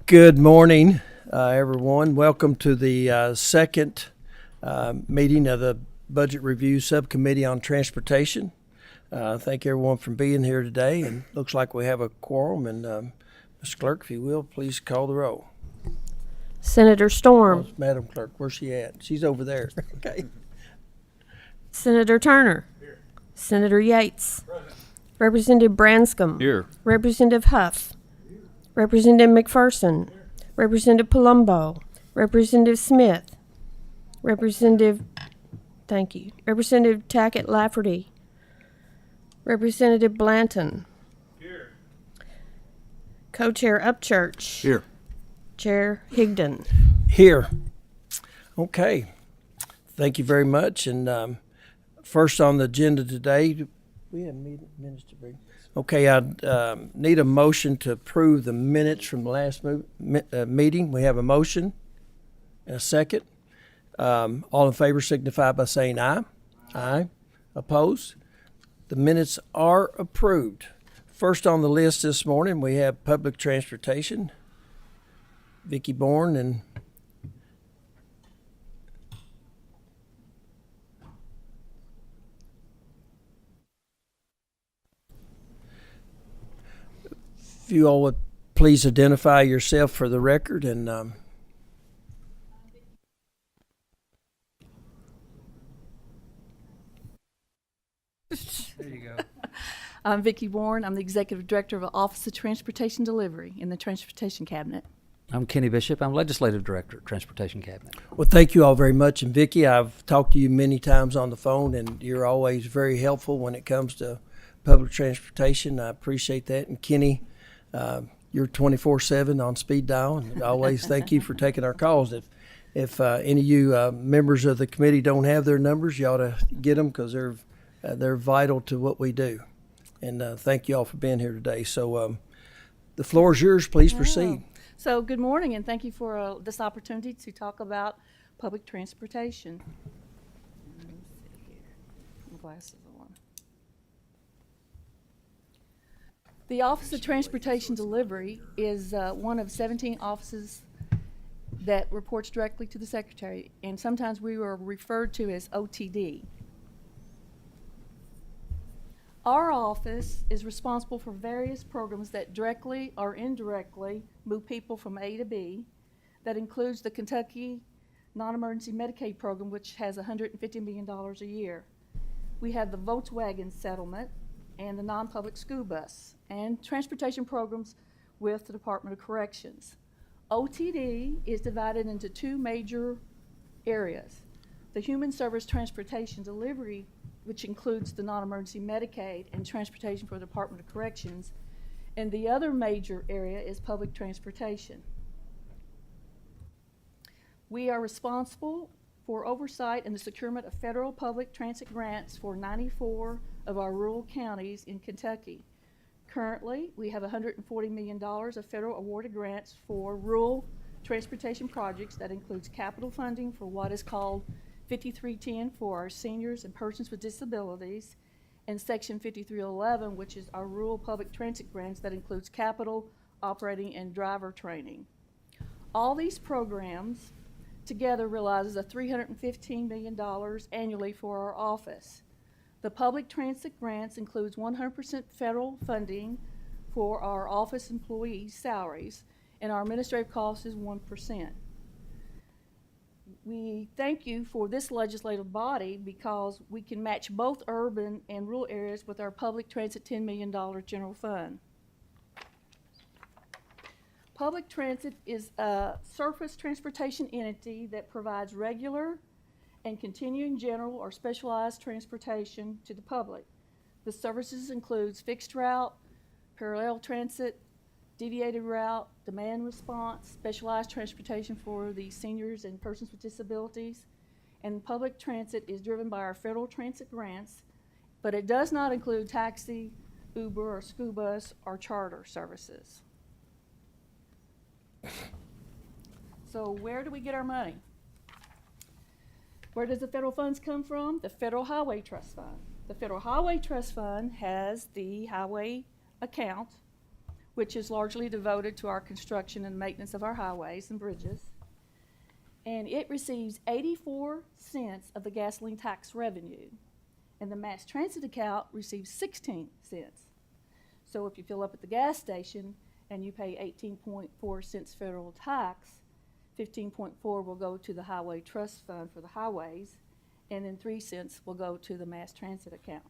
Good morning, everyone. Welcome to the second meeting of the Budget Review Subcommittee on Transportation. Thank everyone for being here today, and looks like we have a quorum. And Mr. Clerk, if you will, please call the roll. Senator Storm. Oh, Madam Clerk, where's she at? She's over there. Okay. Senator Turner. Here. Senator Yates. Present. Representative Branscombe. Here. Representative Huff. Here. Representative McPherson. Here. Representative Palumbo. Representative Smith. Representative Tackett Lafferty. Representative Blanton. Here. Co-Chair Upchurch. Here. Chair Higdon. Here. Okay. Thank you very much. And first on the agenda today, we have minutes to read. Okay, I need a motion to approve the minutes from the last meeting. We have a motion and a second. All in favor signify by saying aye. Aye. Opposed? The minutes are approved. First on the list this morning, we have public transportation. Vicki Bourne and if you all would please identify yourself for the record. And There you go. I'm Vicki Bourne. I'm the Executive Director of the Office of Transportation Delivery in the Transportation Cabinet. I'm Kenny Bishop. I'm Legislative Director at Transportation Cabinet. well, thank you all very much. And Vicki, I've talked to you many times on the phone, and you're always very helpful when it comes to public transportation. I appreciate that. And Kenny, you're 24/7 on speed dial, and always thank you for taking our calls. If any of you members of the committee don't have their numbers, you ought to get them because they're vital to what we do. And thank you all for being here today. So the floor is yours. Please proceed. So good morning, and thank you for this opportunity to talk about public transportation. Let me see here. My glasses are on. The Office of Transportation Delivery is one of 17 offices that reports directly to the Secretary, and sometimes we are referred to as OTD. Our office is responsible for various programs that directly or indirectly move people from A to B. That includes the Kentucky Non-Emergency Medicaid Program, which has $150 million a year. We have the Volkswagen settlement and the non-public school bus, and transportation programs with the Department of Corrections. OTD is divided into two major areas. The Human Service Transportation Delivery, which includes the non-emergency Medicaid and transportation for the Department of Corrections, and the other major area is public transportation. We are responsible for oversight and the securement of federal public transit grants for 94 of our rural counties in Kentucky. Currently, we have $140 million of federal awarded grants for rural transportation projects that includes capital funding for what is called 5310 for our seniors and persons with disabilities, and Section 5311, which is our rural public transit grants that includes capital, operating, and driver training. All these programs together realizes a $315 million annually for our office. The public transit grants includes 100% federal funding for our office employees' salaries, and our administrative cost is 1%. We thank you for this legislative body because we can match both urban and rural areas with our public transit $10 million general fund. Public transit is a surface transportation entity that provides regular and continuing general or specialized transportation to the public. The services includes fixed route, parallel transit, deviated route, demand response, specialized transportation for the seniors and persons with disabilities, and public transit is driven by our federal transit grants, but it does not include taxi, Uber, or school bus, or charter services. So where do we get our money? Where does the federal funds come from? The Federal Highway Trust Fund. The Federal Highway Trust Fund has the highway account which is largely devoted to our construction and maintenance of our highways and bridges. And it receives 84 cents of the gasoline tax revenue. And the mass transit account receives 16 cents. So if you fill up at the gas station and you pay 18.4 cents federal tax, 15.4 will go to the Highway Trust Fund for the highways, and then 3 cents will go to the mass transit account.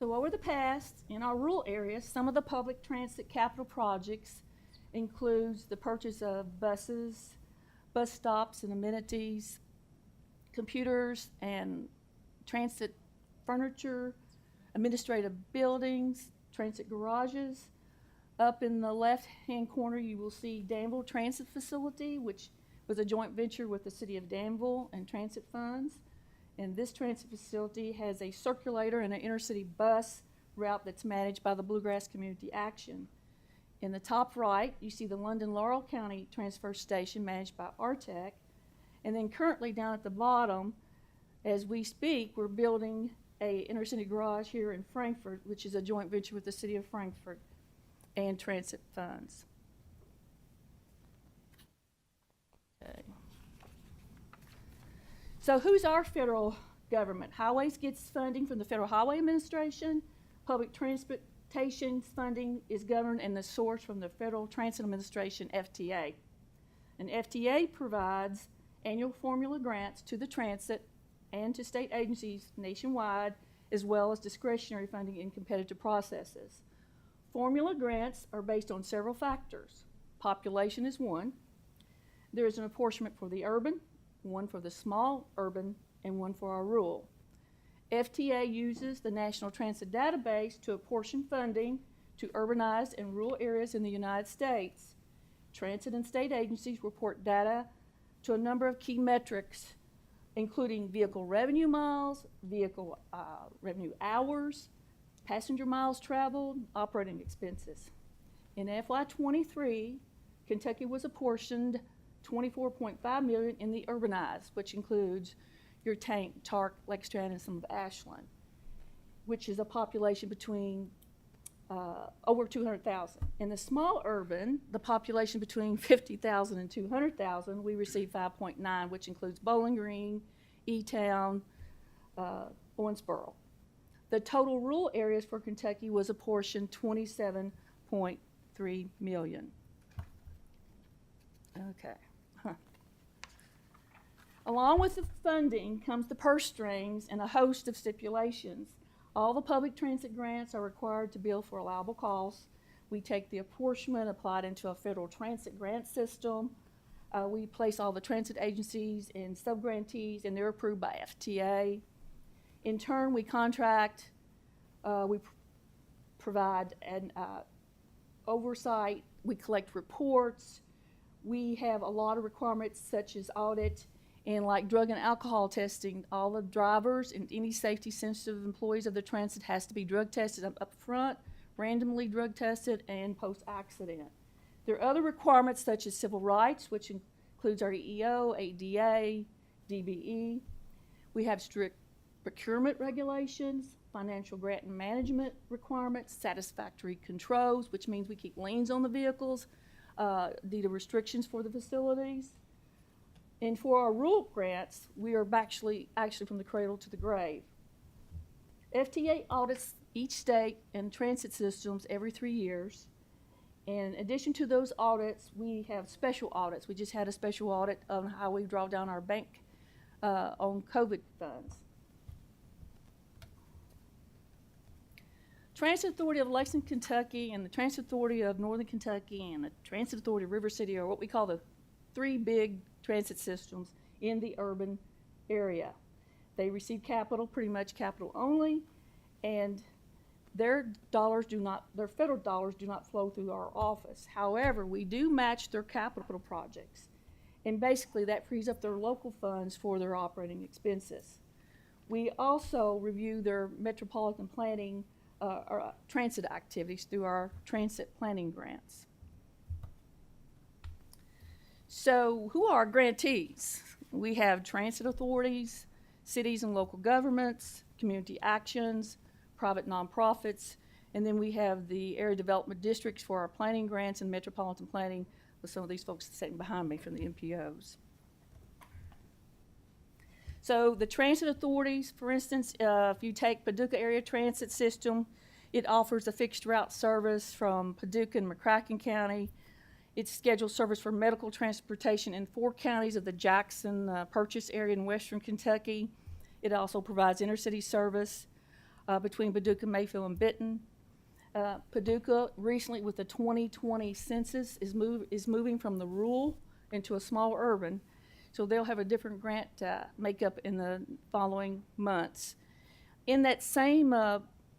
So over the past, in our rural areas, some of the public transit capital projects includes the purchase of buses, bus stops and amenities, computers and transit furniture, administrative buildings, transit garages. Up in the left-hand corner, you will see Danville Transit Facility, which was a joint venture with the City of Danville and transit funds. And this transit facility has a circulator and an intercity bus route that's managed by the Bluegrass Community Action. In the top right, you see the London Laurel County Transfer Station managed by RTEC. And then currently down at the bottom, as we speak, we're building a intercity garage here in Frankfort, which is a joint venture with the City of Frankfort and transit funds. Okay. So who's our federal government? Highways gets funding from the Federal Highway Administration. Public transportation funding is governed and the source from the Federal Transit Administration, FTA. And FTA provides annual formula grants to the transit and to state agencies nationwide, as well as discretionary funding in competitive processes. Formula grants are based on several factors. Population is one. There is an apportionment for the urban, one for the small urban, and one for our rural. FTA uses the National Transit Database to apportion funding to urbanized and rural areas in the United States. Transit and state agencies report data to a number of key metrics, including vehicle revenue miles, vehicle revenue hours, passenger miles traveled, operating expenses. In FY23, Kentucky was apportioned $24.5 million in the urbanized, which includes your Tank, Tark, Lake Strand, and some of Ashland, which is a population between over 200,000. In the small urban, the population between 50,000 and 200,000, we received 5.9, which includes Bowling Green, E-Town, Owensboro. The total rural areas for Kentucky was apportioned $27.3 million. Okay. Along with the funding comes the purse strings and a host of stipulations. All the public transit grants are required to bill for allowable costs. We take the apportionment applied into a federal transit grant system. We place all the transit agencies and subgrantees, and they're approved by FTA. In turn, we contract, provide an oversight, we collect reports. We have a lot of requirements such as audit and like drug and alcohol testing. All the drivers and any safety sensitive employees of the transit has to be drug tested up front, randomly drug tested, and post-accident. There are other requirements such as civil rights, which includes our EEO, ADA, DBE. We have strict procurement regulations, financial grant and management requirements, satisfactory controls, which means we keep liens on the vehicles, due to restrictions for the facilities. And for our rural grants, we are actually from the cradle to the grave. FTA audits each state and transit systems every 3 years. In addition to those audits, we have special audits. We just had a special audit on how we draw down our bank on COVID funds. Transit Authority of Lexington, Kentucky, and the Transit Authority of Northern Kentucky, and the Transit Authority of River City are what we call the 3 big transit systems in the urban area. They receive capital, pretty much capital only, and their federal dollars do not flow through our office. However, we do match their capital projects, and basically that frees up their local funds for their operating expenses. We also review their metropolitan planning or transit activities through our transit planning grants. So who are our grantees? We have transit authorities, cities and local governments, community actions, private nonprofits, and then we have the area development districts for our planning grants and metropolitan planning with some of these folks sitting behind me from the MPOs. So the transit authorities, for instance, if you take Paducah Area Transit System, it offers a fixed route service from Paducah and McCracken County. It schedules service for medical transportation in 4 counties of the Jackson Purchase area in western Kentucky. It also provides intercity service between Paducah, Mayfield, and Benton. Paducah recently, with the 2020 census, is moving from the rural into a small urban, so they'll have a different grant makeup in the following months. In that same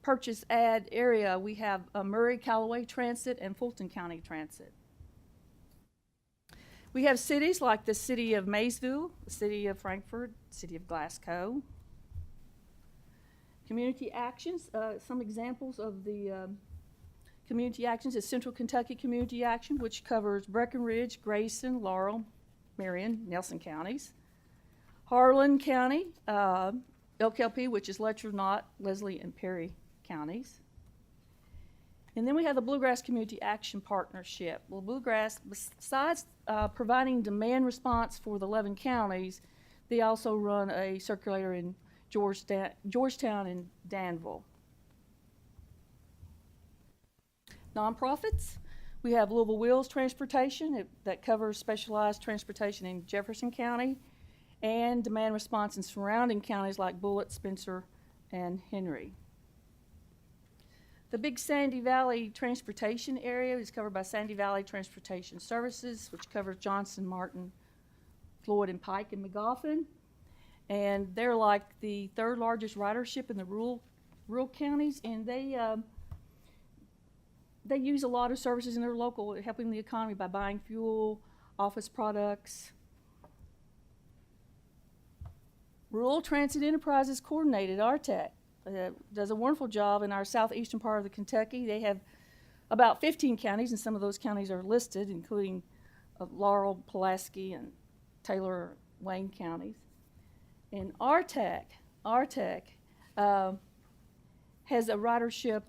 purchase ad area, we have Murray Callaway Transit and Fulton County Transit. We have cities like the city of Maysville, the city of Frankfort, the city of Glasgow. Community actions, some examples of the community actions is Central Kentucky Community Action, which covers Breckenridge, Grayson, Laurel, Marion, Nelson counties. Harlan County, LKLP, which is Letcher, Knott, Leslie, and Perry counties. And then we have the Bluegrass Community Action Partnership. Well, Bluegrass, besides providing demand response for the 11 counties, they also run a circulator in Georgetown and Danville. Nonprofits, we have Louisville Wheels Transportation that covers specialized transportation in Jefferson County, and demand response in surrounding counties like Bullitt, Spencer, and Henry. The big Sandy Valley transportation area is covered by Sandy Valley Transportation Services, which covers Johnson, Martin, Floyd, and Pike, and McGoffin. And they're like the 3rd largest ridership in the rural counties, and they use a lot of services in their local, helping the economy by buying fuel, office products. Rural Transit Enterprises Coordinated, RTEC, does a wonderful job in our southeastern part of the Kentucky. They have about 15 counties, and some of those counties are listed, including Laurel, Pulaski, and Taylor, Wayne counties. And RTEC has a ridership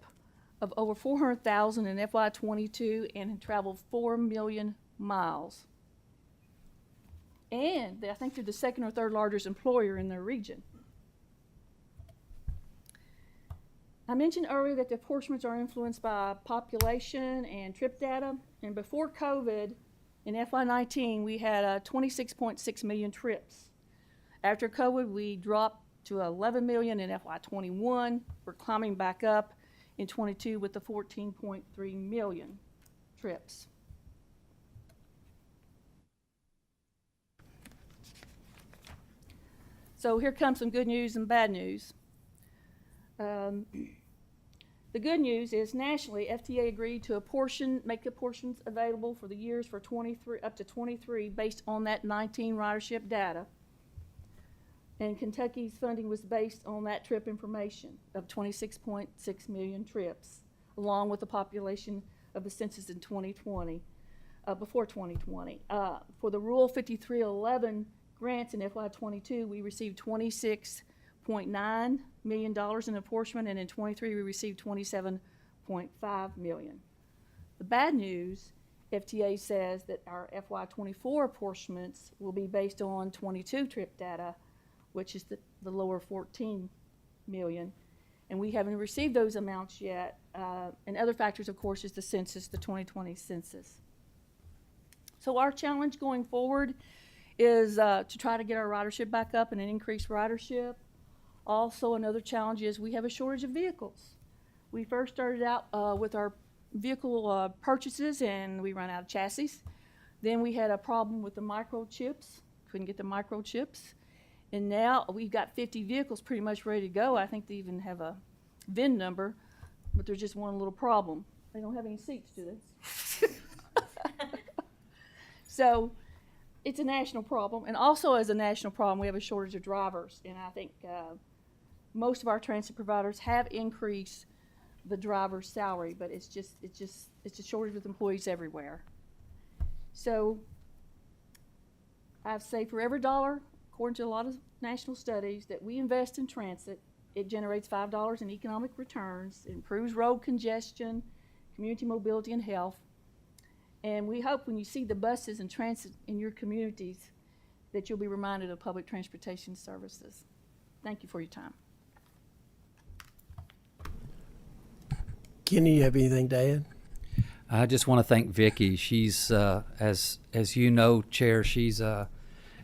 of over 400,000 in FY22 and traveled 4 million miles. And I think they're the 2nd or 3rd largest employer in their region. I mentioned earlier that the apportionments are influenced by population and trip data. And before COVID, in FY19, we had 26.6 million trips. After COVID, we dropped to 11 million in FY21. We're climbing back up in 22 with the 14.3 million trips. So here comes some good news and bad news. The good news is nationally, FTA agreed to make apportions available for the years for 23 up to 23 based on that 19 ridership data. And Kentucky's funding was based on that trip information of 26.6 million trips, along with the population of the census in 2020, before 2020. For the Rural 5311 grants in FY22, we received $26.9 million in apportionment, and in 23 we received $27.5 million. The bad news, FTA says that our FY24 apportionments will be based on 22 trip data, which is the lower 14 million, and we haven't received those amounts yet. And other factors, of course, is the census, the 2020 census. So our challenge going forward is to try to get our ridership back up and an increased ridership. Also, another challenge is we have a shortage of vehicles. We first started out with our vehicle purchases, and we ran out of chassis. Then we had a problem with the microchips, couldn't get the microchips. And now we've got 50 vehicles pretty much ready to go. I think they even have a VIN number, but there's just one little problem. They don't have any seats, do they? So it's a national problem. And also as a national problem, we have a shortage of drivers. And I think most of our transit providers have increased the driver's salary, but it's a shortage with employees everywhere. So I've saved for every dollar according to a lot of national studies, that we invest in transit, it generates $5 in economic returns, it improves road congestion, community mobility, and health. And we hope when you see the buses and transit in your communities that you'll be reminded of public transportation services. Thank you for your time. Kenny, you have anything to add? I just want to thank Vicki. She's, as you know, Chair, she's an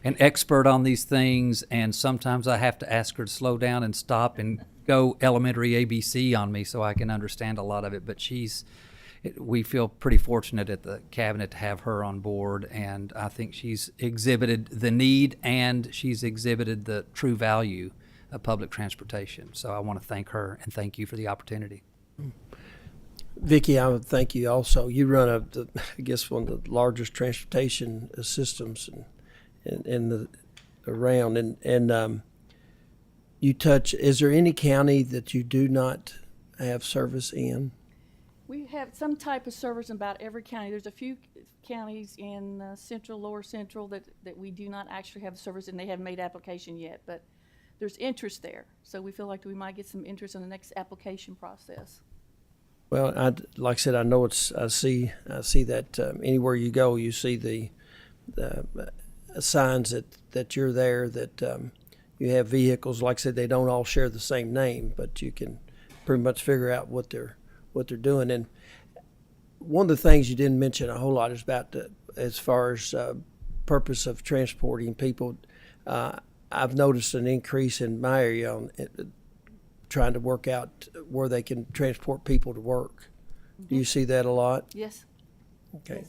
expert on these things, and sometimes I have to ask her to slow down and stop and go elementary ABC on me so I can understand a lot of it. But we feel pretty fortunate at the cabinet to have her on board, and I think she's exhibited the need and she's exhibited the true value of public transportation. So I want to thank her and thank you for the opportunity. Vicki, I would thank you also. You run I guess one of the largest transportation systems in the around, and you touch. Is there any county that you do not have service in? We have some type of service in about every county. There's a few counties in central, lower central that we do not actually have service, and they haven't made application yet, but there's interest there. So we feel like we might get some interest in the next application process. Well, like I said, I know I see that anywhere you go, you see the signs that you're there, that you have vehicles. Like I said, they don't all share the same name, but you can pretty much figure out what they're doing. And one of the things you didn't mention a whole lot is about as far as purpose of transporting people. I've noticed an increase in my area on trying to work out where they can transport people to work. Do you see that a lot? Yes. Okay.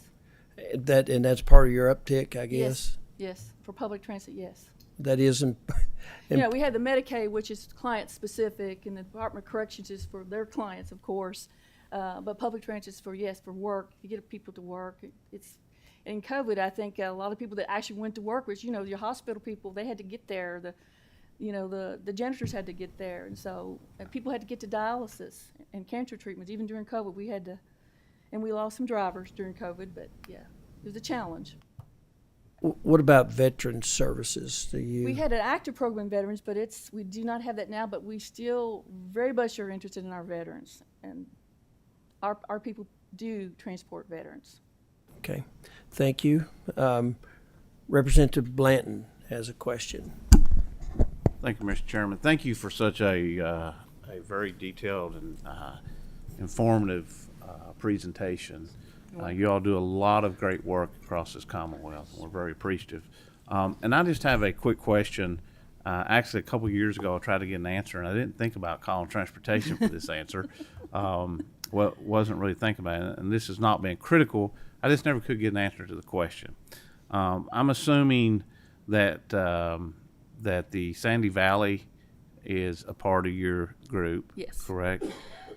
Yes. That's part of your uptick, I guess. Yes. For public transit, yes. That isn't. We have the Medicaid, which is client specific, and the Department of Corrections is for their clients, of course. But public transit is for work. You get people to work. It's in COVID. I think a lot of people that actually went to work was, your hospital people. They had to get there. The janitors had to get there, and so people had to get to dialysis and cancer treatments. Even during COVID, we had to, and we lost some drivers during COVID. But yeah, it was a challenge. What about veteran services? We had an active program in veterans, but we do not have that now. But we still very much are interested in our veterans, and our people do transport veterans. Okay, thank you. Representative Blanton has a question. Thank you, Mr. Chairman. Thank you for such a very detailed and informative presentation. You all do a lot of great work across this Commonwealth, and we're very appreciative. And I just have a quick question. Actually, a couple years ago, I tried to get an answer, and I didn't think about calling transportation for this answer. Wasn't really thinking about it, and this has not been critical. I just never could get an answer to the question. I'm assuming that that the Sandy Valley is a part of your group. Yes. Correct?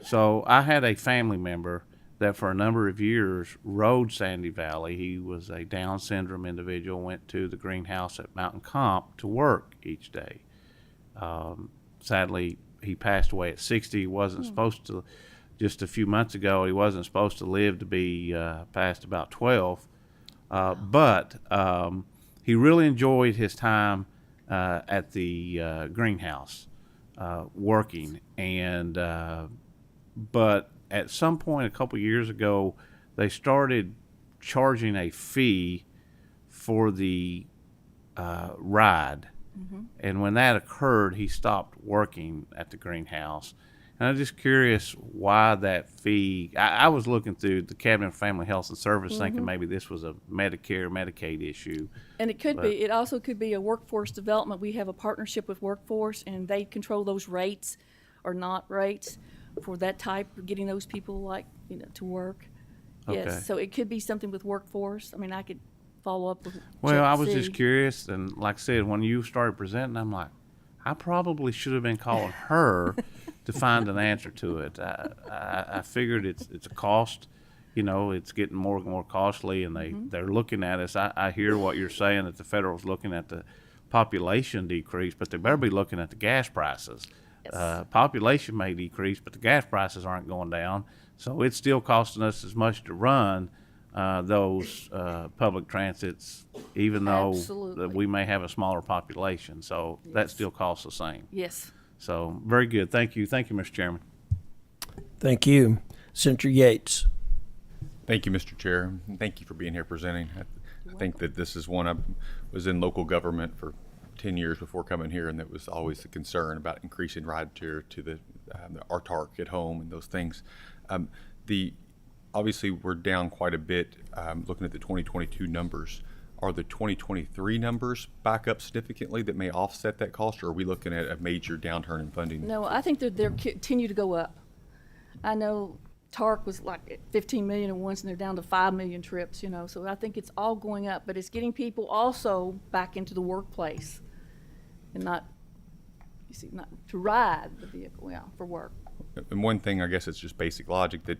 So I had a family member that for a number of years rode Sandy Valley. He was a Down syndrome individual, went to the greenhouse at Mountain Comp to work each day. Sadly, he passed away at 60. He wasn't supposed to, just a few months ago, he wasn't supposed to live to be past about 12. But he really enjoyed his time at the greenhouse working, and but at some point a couple years ago they started charging a fee for the ride, and when that occurred he stopped working at the greenhouse. And I'm just curious why that fee. I was looking through the Cabinet of Family Health and Service thinking maybe this was a Medicare, Medicaid issue. And it could be. It also could be a workforce development. We have a partnership with Workforce, and they control those rates or not rates for that type of getting those people to work. Okay. Yes. So it could be something with Workforce. I mean, I could follow up with. Well, I was just curious, and like I said, when you started presenting, I'm like, I probably should have been calling her to find an answer to it. I figured it's a cost, it's getting more and more costly, and they're looking at us. I hear what you're saying, that the federal's looking at the population decrease, but they better be looking at the gas prices. Yes. Population may decrease, but the gas prices aren't going down, so it's still costing us as much to run. those public transits, even though Absolutely. that we may have a smaller population. So that still costs the same. Yes. So very good. Thank you. Thank you, Mr. Chairman. Thank you. Senator Yates. Thank you, Mr. Chair. And thank you for being here presenting. I think that this is one I was in local government for 10 years before coming here, and that was always the concern about increasing ride share to the RTARC at home and those things. Obviously, we're down quite a bit looking at the 2022 numbers. Are the 2023 numbers back up significantly that may offset that cost, or are we looking at a major downturn in funding? No, I think they're continue to go up. I know TARC was like at 15 million at once, and they're down to 5 million trips, so I think it's all going up, but it's getting people also back into the workplace and not to ride the vehicle, for work. And one thing, I guess it's just basic logic, that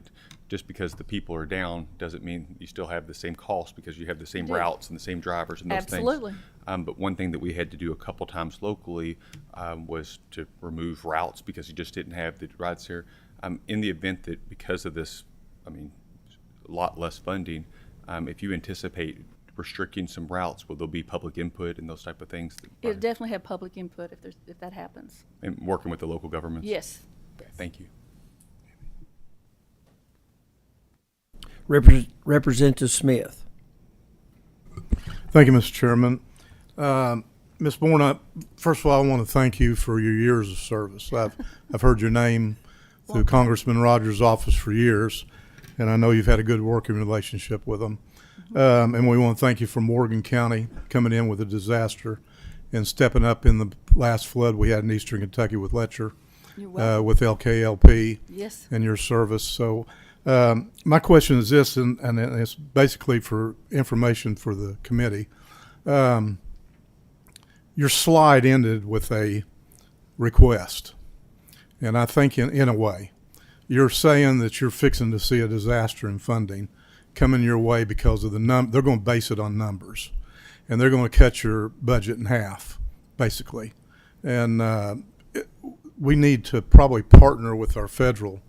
just because the people are down doesn't mean you still have the same cost, because you have the same do. routes and the same drivers and those Absolutely. things. But one thing that we had to do a couple times locally was to remove routes because you just didn't have the rides here. In the event that because of this, a lot less funding, if you anticipate restricting some routes, will there be public input and those type of things? It'll definitely have public input if that happens. And working with the local governments? Yes. Okay, thank you. Representative Smith. Thank you, Mr. Chairman. Ms. Bourne, first of all, I want to thank you for your years of service. I've heard your name through Congressman Rogers' office for years, and I know you've had a good working relationship with him. And we want to thank you for Morgan County coming in with a disaster and stepping up in the last flood we had in eastern Kentucky with Letcher, You're welcome. with LKLP Yes. and your service. So my question is this, and it's basically for information for the committee. Your slide ended with a request, and I think in a way, you're saying that you're fixing to see a disaster in funding coming your way because of they're going to base it on numbers, and they're going to cut your budget in half, basically. And we need to probably partner with our federal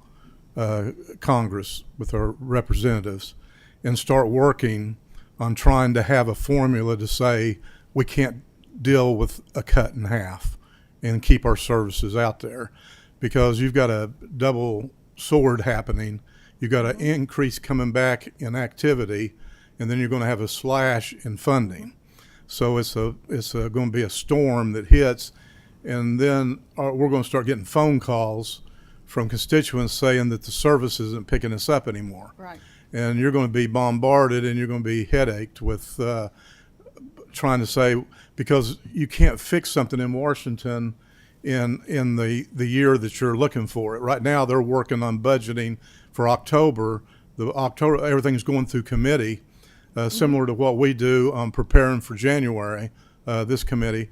Congress, with our representatives, and start working on trying to have a formula to say we can't deal with a cut in half and keep our services out there, because you've got a double sword happening. You've got an increase coming back in activity, and then you're going to have a slash in funding. So it's going to be a storm that hits, and then we're going to start getting phone calls from constituents saying that the service isn't picking us up anymore. Right. And you're going to be bombarded, and you're going to be headached with trying to say, because you can't fix something in Washington in the year that you're looking for it. Right now, they're working on budgeting for October. Everything's going through committee, similar to what we do on preparing for January, this committee.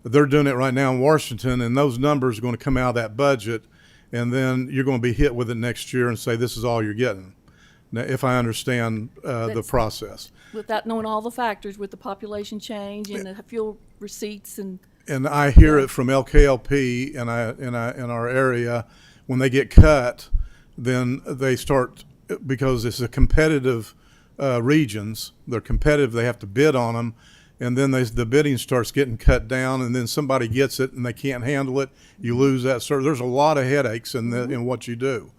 They're doing it right now in Washington, and those numbers are going to come out of that budget, and then you're going to be hit with it next year and say, this is all you're getting. Now, if I understand the process. Without knowing all the factors with the population change and the fuel receipts and. And I hear it from LKLP in our area, when they get cut, then they start, because it's a competitive regions, they're competitive, they have to bid on them, and then the bidding starts getting cut down, and then somebody gets it and they can't handle it, you lose that service. There's a lot of headaches in what you do.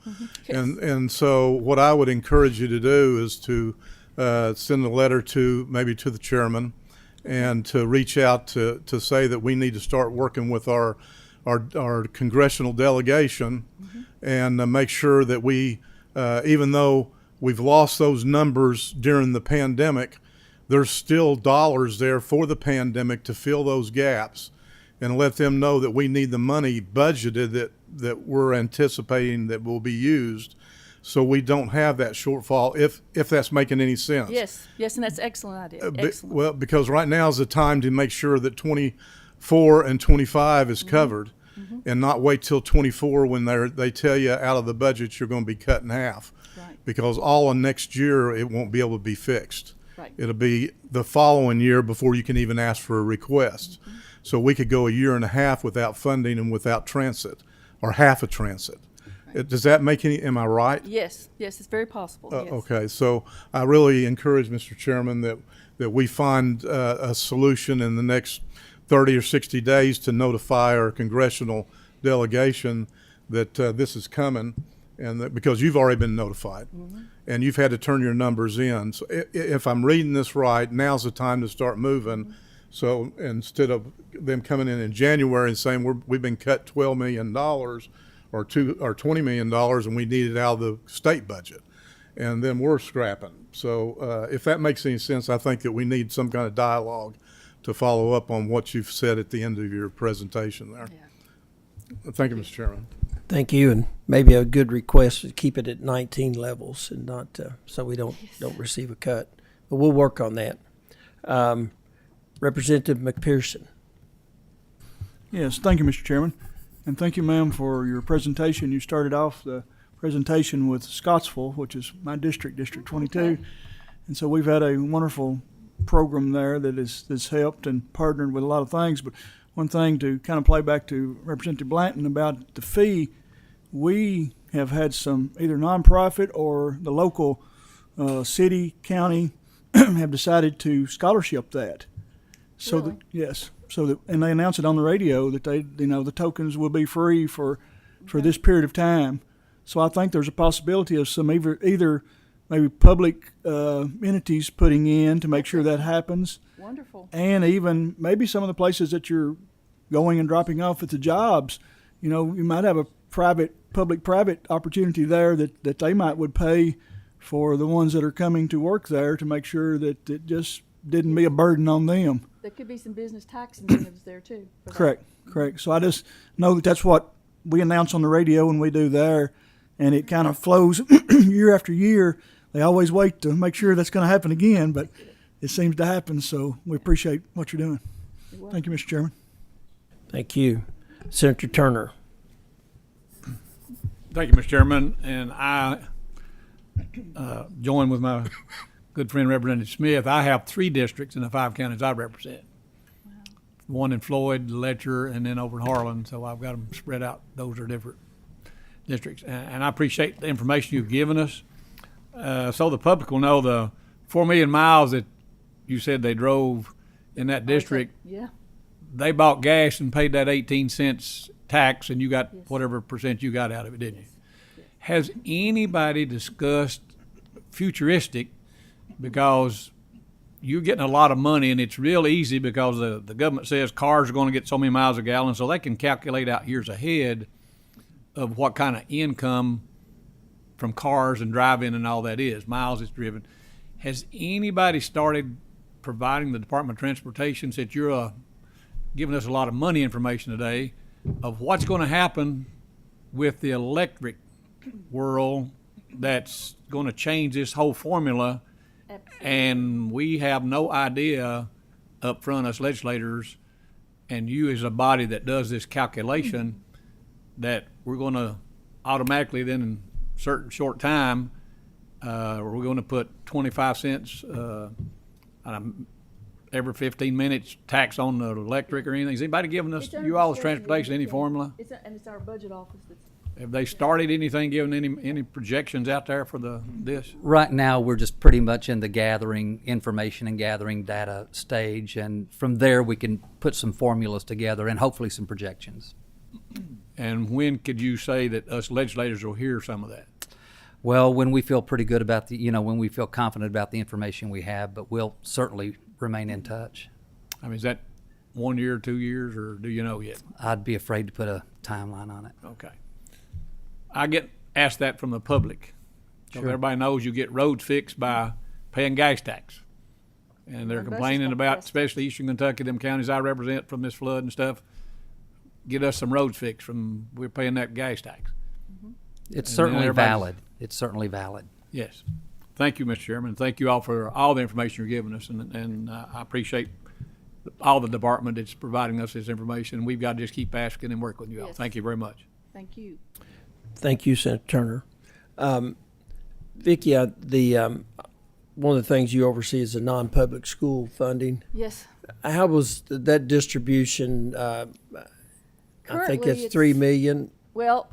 Yes. And so what I would encourage you to do is to send a letter maybe to the chairman, and to reach out to say that we need to start working with our congressional delegation, and make sure that we, even though we've lost those numbers during the pandemic, there's still dollars there for the pandemic to fill those gaps, and let them know that we need the money budgeted that we're anticipating that will be used, so we don't have that shortfall, if that's making any sense. Yes, and that's excellent idea. Excellent. Well, because right now is the time to make sure that 24 and 25 is covered, and not wait till 24 when they tell you out of the budget you're going to be cut in half. Right. Because all of next year it won't be able to be fixed. Right. It'll be the following year before you can even ask for a request. So we could go a year and a half without funding and without transit, or half a transit. Does that make any, am I right? Yes, yes, it's very possible, yes. Okay, so I really encourage, Mr. Chairman, that we find a solution in the next 30 or 60 days to notify our congressional delegation that this is coming, and that, because you've already been notified, and you've had to turn your numbers in. So if I'm reading this right, now's the time to start moving. So instead of them coming in January and saying we've been cut $12 million or $20 million and we need it out of the state budget, and then we're scrapping. So if that makes any sense, I think that we need some kind of dialogue to follow up on what you've said at the end of your presentation there. Yeah. Thank you, Mr. Chairman. Thank you, and maybe a good request to keep it at 19 levels and not so we don't receive a cut. But we'll work on that. Representative McPherson. Yes, thank you, Mr. Chairman. And thank you, ma'am, for your presentation. You started off the presentation with Scottsville, which is my district, District 22. Okay. And so we've had a wonderful program there that's helped and partnered with a lot of things. But one thing to kind of play back to Representative Blanton about the fee, we have had some either nonprofit or the local city, county have decided to scholarship that. So Really? that, yes, so that, and they announce it on the radio that they, the tokens will be free for this period of time. So I think there's a possibility of some either maybe public entities putting in to make sure that happens, Wonderful. and even maybe some of the places that you're going and dropping off at the jobs. You might have a public-private opportunity there that they would pay for the ones that are coming to work there to make sure that it just didn't be a burden on them. There could be some business tax incentives there too. for that. Correct. So I just know that that's what we announce on the radio and we do there, and it kind of flows year after year. They always wait to make sure that's going to happen again, but it seems to happen, so we appreciate what you're doing. Thank you, Mr. Chairman. Thank you. Senator Turner. Thank you, Mr. Chairman, and I join with my good friend Representative Smith. I have 3 districts in the 5 counties I represent. Wow. One in Floyd, Letcher, and then over in Harlan, so I've got them spread out. Those are different districts, and I appreciate the information you've given us. So the public will know the 4 million miles that you said they drove in that district. Yeah. They bought gas and paid that 18 cents tax, and you got Yes. whatever percent you got out of it, didn't you? Yes. Has anybody discussed futuristic, because you're getting a lot of money, and it's real easy because the government says cars are going to get so many miles a gallon, so they can calculate out years ahead of what kind of income from cars and driving and all that is, miles it's driven. Has anybody started providing the Department of Transportation, since you're giving us a lot of money information today, of what's going to happen with the electric world that's going to change this whole formula? Absolutely. And we have no idea up front, us legislators, and you as a body that does this calculation, that we're going to automatically then in a certain short time, we're going to put 25 cents every 15 minutes tax on the electric or anything. Is anybody giving us, It's under you all as discussion, transportation, any yeah. formula? It's our budget office that's. Have they started anything, giving any projections out there for this? Right now, we're just pretty much in the gathering information and gathering data stage, and from there we can put some formulas together and hopefully some projections. And when could you say that us legislators will hear some of that? Well, when we feel pretty good about when we feel confident about the information we have, but we'll certainly remain in touch. I mean, is that 1 year, 2 years, or do you know yet? I'd be afraid to put a timeline on it. Okay. I get asked that from the public. So Sure. everybody knows you get roads fixed by paying gas tax. And they're Our buses complaining don't about, pass. especially Eastern Kentucky, them counties I represent from this flood and stuff. Get us some roads fixed from, we're paying that gas tax. It's And certainly then everybody's- valid. It's certainly valid. Yes. Thank you, Mr. Chairman. Thank you all for all the information you're giving us. And I appreciate all the department that's providing us this information. We've got to just keep asking and working with you all. Yes. Thank you very much. Thank you. Thank you, Senator Turner. Vicki, one of the things you oversee is the non-public school funding. Yes. How was that distribution? I think Currently, it's $3 million. Well,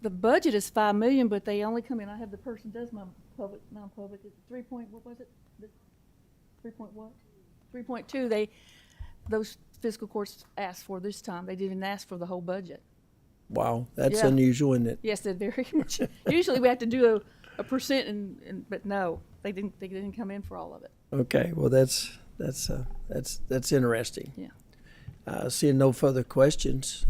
the budget is 5 million, but they only come in, I have the person does my public, non-public, it's 3 point, what was it? 3 point what? 3.2, those fiscal courts asked for this time. They didn't ask for the whole budget. Wow, that's Yeah. unusual, isn't it? Yes, they're very much, usually we have to do a percent but no, they didn't come in for all of it. Okay, well, that's interesting. Yeah. Seeing no further questions,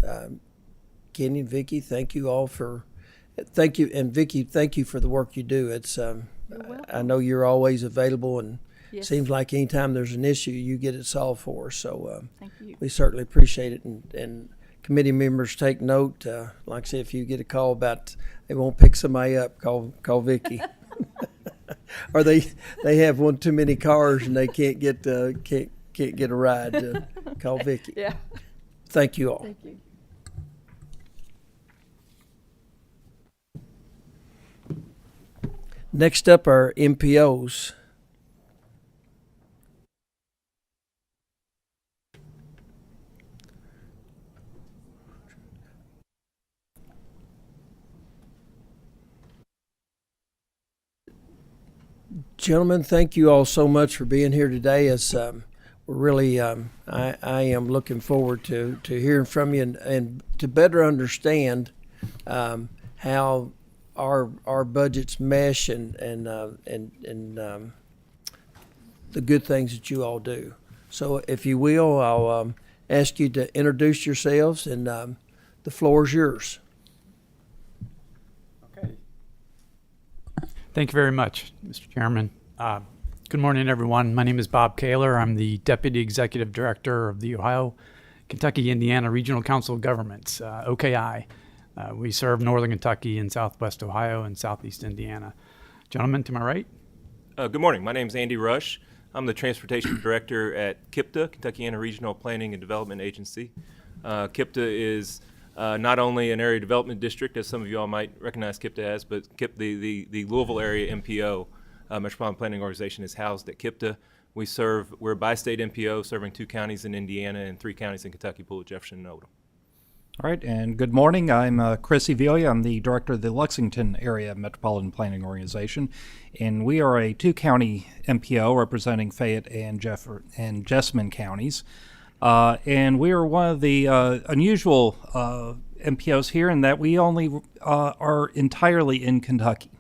Kenny and Vicky, thank you all thank you, and Vicky, thank you for the work you do. It's You're welcome. I know you're always available, and Yes. seems like anytime there's an issue, you get it solved for us. So Thank you. we certainly appreciate it, and committee members take note. Like I said, if you get a call about they won't pick somebody up, call Vicky. Or they have one too many cars and they can't get a ride. Call Vicky. Yeah, Thank you all. thank you. Next up are MPOs. Gentlemen, thank you all so much for being here today. As we're really, I am looking forward to hearing from you and to better understand how our budgets mesh and the good things that you all do. So, if you will, I'll ask you to introduce yourselves, and the floor is yours. Thank you very much, Mr. Chairman. Good morning, everyone. My name is Bob Kaler. I'm the Deputy Executive Director of the Ohio, Kentucky, Indiana Regional Council of Governments, OKI. We serve Northern Kentucky and Southwest Ohio and Southeast Indiana. Gentlemen, to my right. Good morning. My name is Andy Rush. I'm the Transportation Director at KIPTA, Kentuckiana Regional Planning and Development Agency. KIPTA is not only an area development district, as some of you all might recognize KIPTA as, but the Louisville area MPO, Metropolitan Planning Organization, is housed at KIPTA. We're a bi-state MPO serving 2 counties in Indiana and 3 counties in Kentucky, Pulliam, Jefferson, and Oldham. All right, and good morning. I'm Chris Eviglia. I'm the director of the Lexington Area Metropolitan Planning Organization, and we are a 2-county MPO representing Fayette and Jessamine counties. And we are one of the unusual MPOs here in that we only are entirely in Kentucky.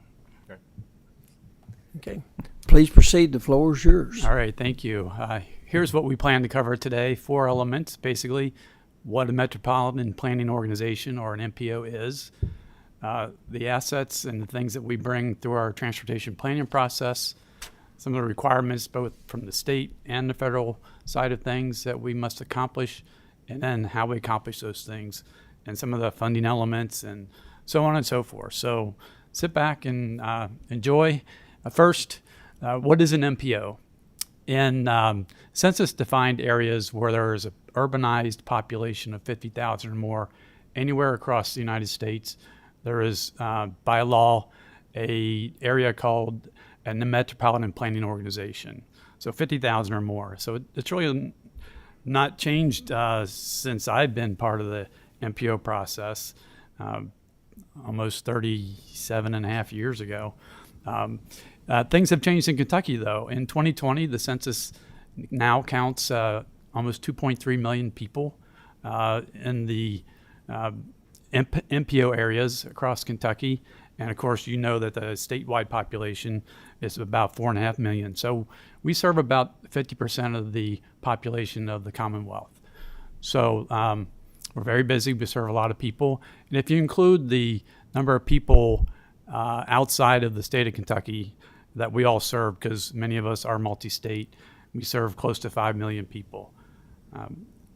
Okay. Please proceed. The floor is yours. All right, thank you. Here's what we plan to cover today. 4 elements, basically. What a Metropolitan Planning Organization, or an MPO, is, the assets and the things that we bring through our transportation planning process, some of the requirements both from the state and the federal side of things that we must accomplish, and then how we accomplish those things, and some of the funding elements, and so on and so forth. So sit back and enjoy. First, what is an MPO? In census-defined areas where there is an urbanized population of 50,000 or more, anywhere across the United States, there is, by law, a area called the Metropolitan Planning Organization. So 50,000 or more. So it's really not changed since I've been part of the MPO process, almost 37 and a half years ago. Things have changed in Kentucky, though. In 2020, the census now counts almost 2.3 million people in the MPO areas across Kentucky. And of course, you know that the statewide population is about 4.5 million. So we serve about 50% of the population of the Commonwealth. So we're very busy. We serve a lot of people. And if you include the number of people outside of the state of Kentucky that we all serve, because many of us are multi-state, we serve close to 5 million people.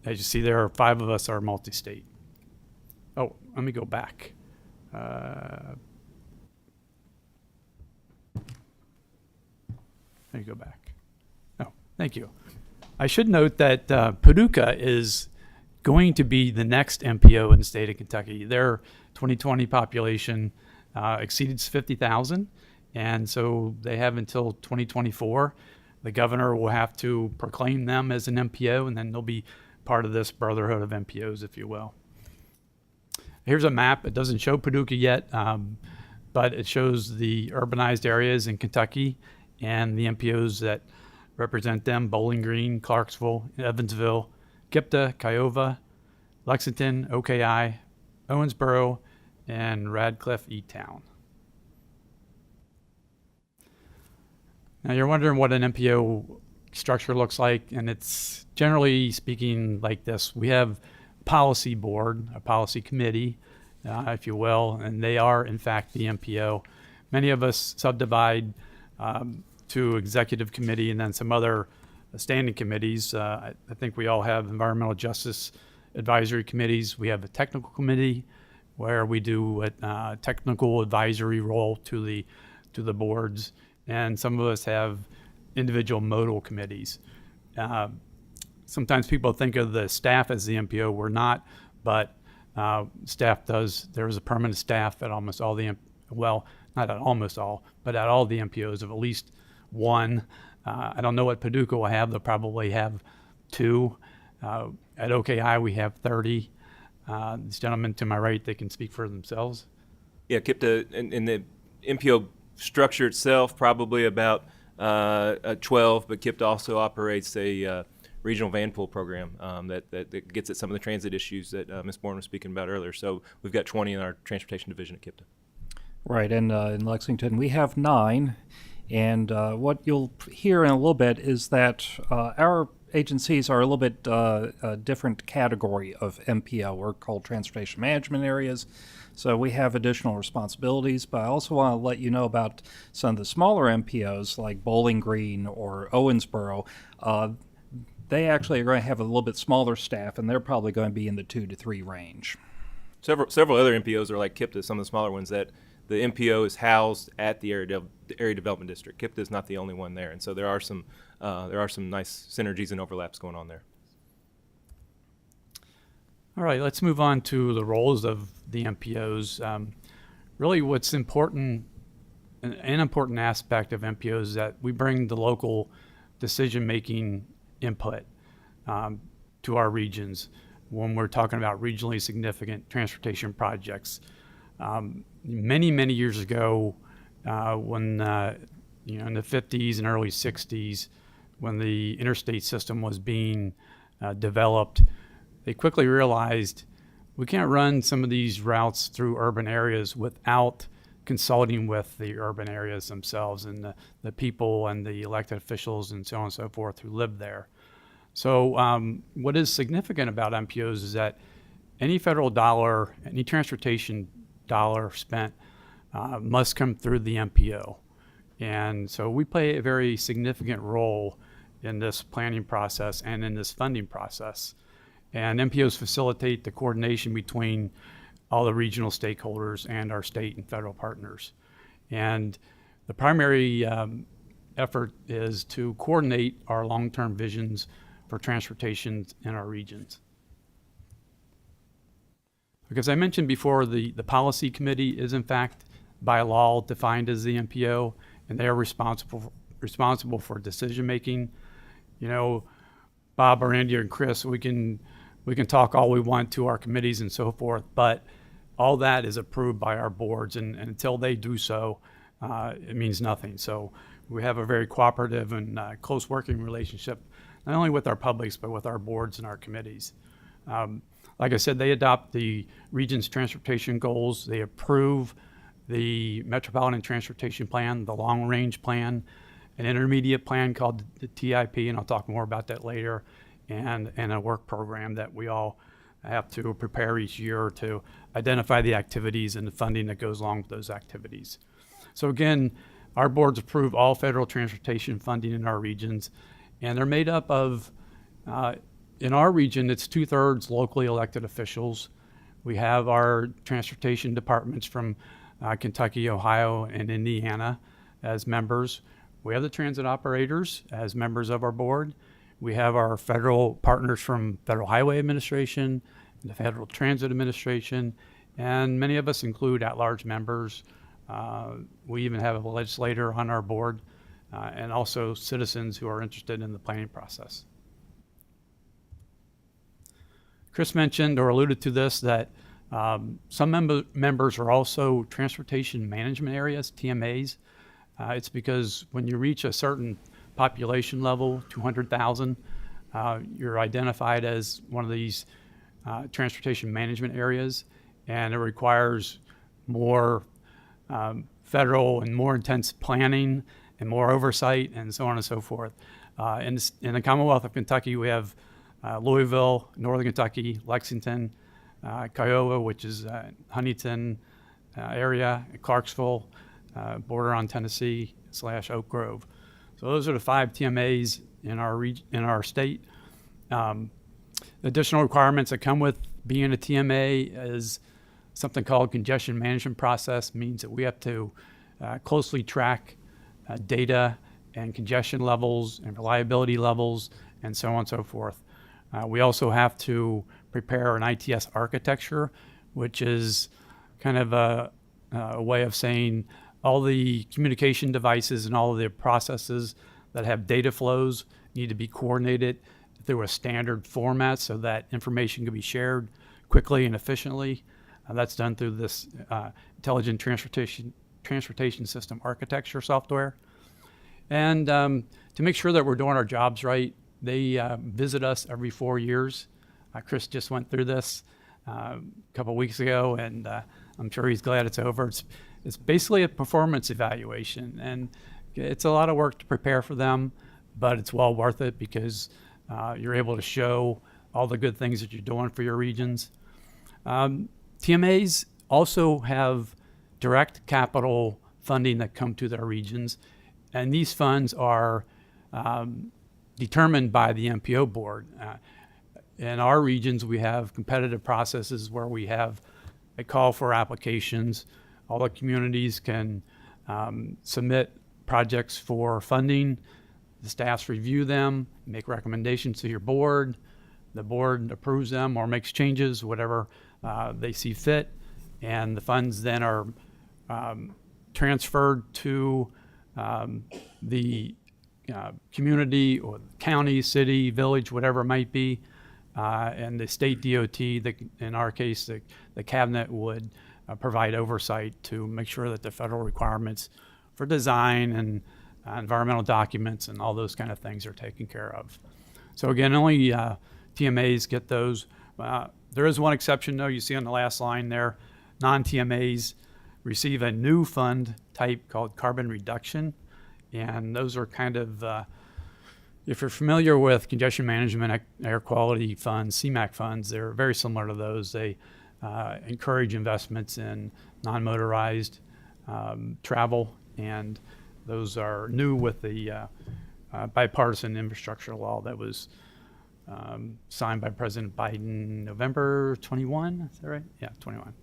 As you see, there are 5 of us are multi-state. Oh, let me go back. Let me go back. Oh, thank you. I should note that Paducah is going to be the next MPO in the state of Kentucky. Their 2020 population exceeded 50,000, and so they have until 2024. The governor will have to proclaim them as an MPO, and then they'll be part of this brotherhood of MPOs, if you will. here's a map. It doesn't show Paducah yet, but it shows the urbanized areas in Kentucky and the MPOs that represent them: Bowling Green, Clarksville, Evansville, Kipta, Kiowa, Lexington, OKI, Owensboro, and Radcliffe E-Town. Now you're wondering what an MPO structure looks like, and it's generally speaking like this. We have a policy board, a policy committee, if you will, and they are in fact the MPO. Many of us subdivide to executive committee and then some other standing committees. I think we all have environmental justice advisory committees. We have a technical committee where we do a technical advisory role to the boards, and some of us have individual modal committees. Sometimes people think of the staff as the MPO. We're not, but staff does. There's a permanent staff at almost all the, well, not at almost all, but at all the MPOs of at least one. I don't know what Paducah will have. They'll probably have 2. At OKI, we have 30. This gentleman to my right, they can speak for themselves. Yeah, KIPTA in the MPO structure itself, probably about 12, but KIPTA also operates a regional van pool program that gets at some of the transit issues that Ms. Bourne was speaking about earlier. So we've got 20 in our transportation division at KIPTA. Right, and in Lexington we have 9, and what you'll hear in a little bit is that our agencies are a little bit a different category of MPO. We're called transportation management areas, so we have additional responsibilities, but I also want to let you know about some of the smaller MPOs like Bowling Green or Owensboro. They actually are going to have a little bit smaller staff, and they're probably going to be in the 2 to 3 range. Several other MPOs are like KIPTA, some of the smaller ones that the MPO is housed at the area development district. KIPTA is not the only one there, and so there are some nice synergies and overlaps going on there. All right, let's move on to the roles of the MPOs. Really, what's important, an important aspect of MPOs is that we bring the local decision-making input to our regions when we're talking about regionally significant transportation projects. Many years ago, when in the 50s and early 60s, when the interstate system was being developed, they quickly realized we can't run some of these routes through urban areas without consulting with the urban areas themselves and the people and the elected officials and so on and so forth who live there. So what is significant about MPOs is that any federal dollar, any transportation dollar spent must come through the MPO. And so we play a very significant role in this planning process and in this funding process. And MPOs facilitate the coordination between all the regional stakeholders and our state and federal partners. And the primary effort is to coordinate our long-term visions for transportation in our regions. Because I mentioned before, the policy committee is in fact by law defined as the MPO, and they are responsible for decision making. You know, Bob or Andy or Chris, we can talk all we want to our committees and so forth, but all that is approved by our boards, and until they do so, it means nothing. So we have a very cooperative and close working relationship, not only with our publics, but with our boards and our committees. Like I said, they adopt the region's transportation goals. They approve the Metropolitan Transportation Plan, the long-range plan, an intermediate plan called the TIP, and I'll talk more about that later, and a work program that we all have to prepare each year to identify the activities and the funding that goes along with those activities. So again, our boards approve all federal transportation funding in our regions, and they're made up of, in our region, it's 2/3 locally elected officials. We have our transportation departments from Kentucky, Ohio, and Indiana as members. We have the transit operators as members of our board. We have our federal partners from Federal Highway Administration, the Federal Transit Administration, and many of us include at-large members. We even have a legislator on our board, and also citizens who are interested in the planning process. Chris mentioned or alluded to this, that Some members are also transportation management areas, TMAs. It's because when you reach a certain population level, 200,000, you're identified as one of these transportation management areas, and it requires more federal and more intense planning and more oversight and so on and so forth. In the Commonwealth of Kentucky, we have Louisville, Northern Kentucky, Lexington, Kiowa, which is Huntington area, Clarksville, border on Tennessee / Oak Grove. So those are the 5 TMAs in our state. Additional requirements that come with being a TMA is something called congestion management process. Means that we have to closely track data and congestion levels and reliability levels and so on and so forth. We also have to prepare an ITS architecture, which is kind of a way of saying all the communication devices and all of the processes that have data flows need to be coordinated through a standard format so that information can be shared quickly and efficiently. That's done through this intelligent transportation system architecture software. And to make sure that we're doing our jobs right, they visit us every 4 years. Chris just went through this a couple weeks ago, and I'm sure he's glad it's over. It's basically a performance evaluation, and it's a lot of work to prepare for them, but it's well worth it because you're able to show all the good things that you're doing for your regions. TMAs also have direct capital funding that come to their regions, and these funds are determined by the MPO board. In our regions, we have competitive processes where we have a call for applications. All the communities can submit projects for funding. The staffs review them, make recommendations to your board. The board approves them or makes changes, whatever they see fit. And the funds then are transferred to the community or county, city, village, whatever it might be. And the state DOT, in our case, the cabinet would provide oversight to make sure that the federal requirements for design and environmental documents and all those kind of things are taken care of. So again, only TMAs get those. There is one exception though, you see on the last line there, non-TMAs receive a new fund type called carbon reduction. And those are kind of, if you're familiar with congestion management, air quality funds, CMAQ funds, they're very similar to those. They encourage investments in non-motorized travel, and those are new with the bipartisan infrastructure law that was signed by President Biden November 21, is that right? Yeah, 21.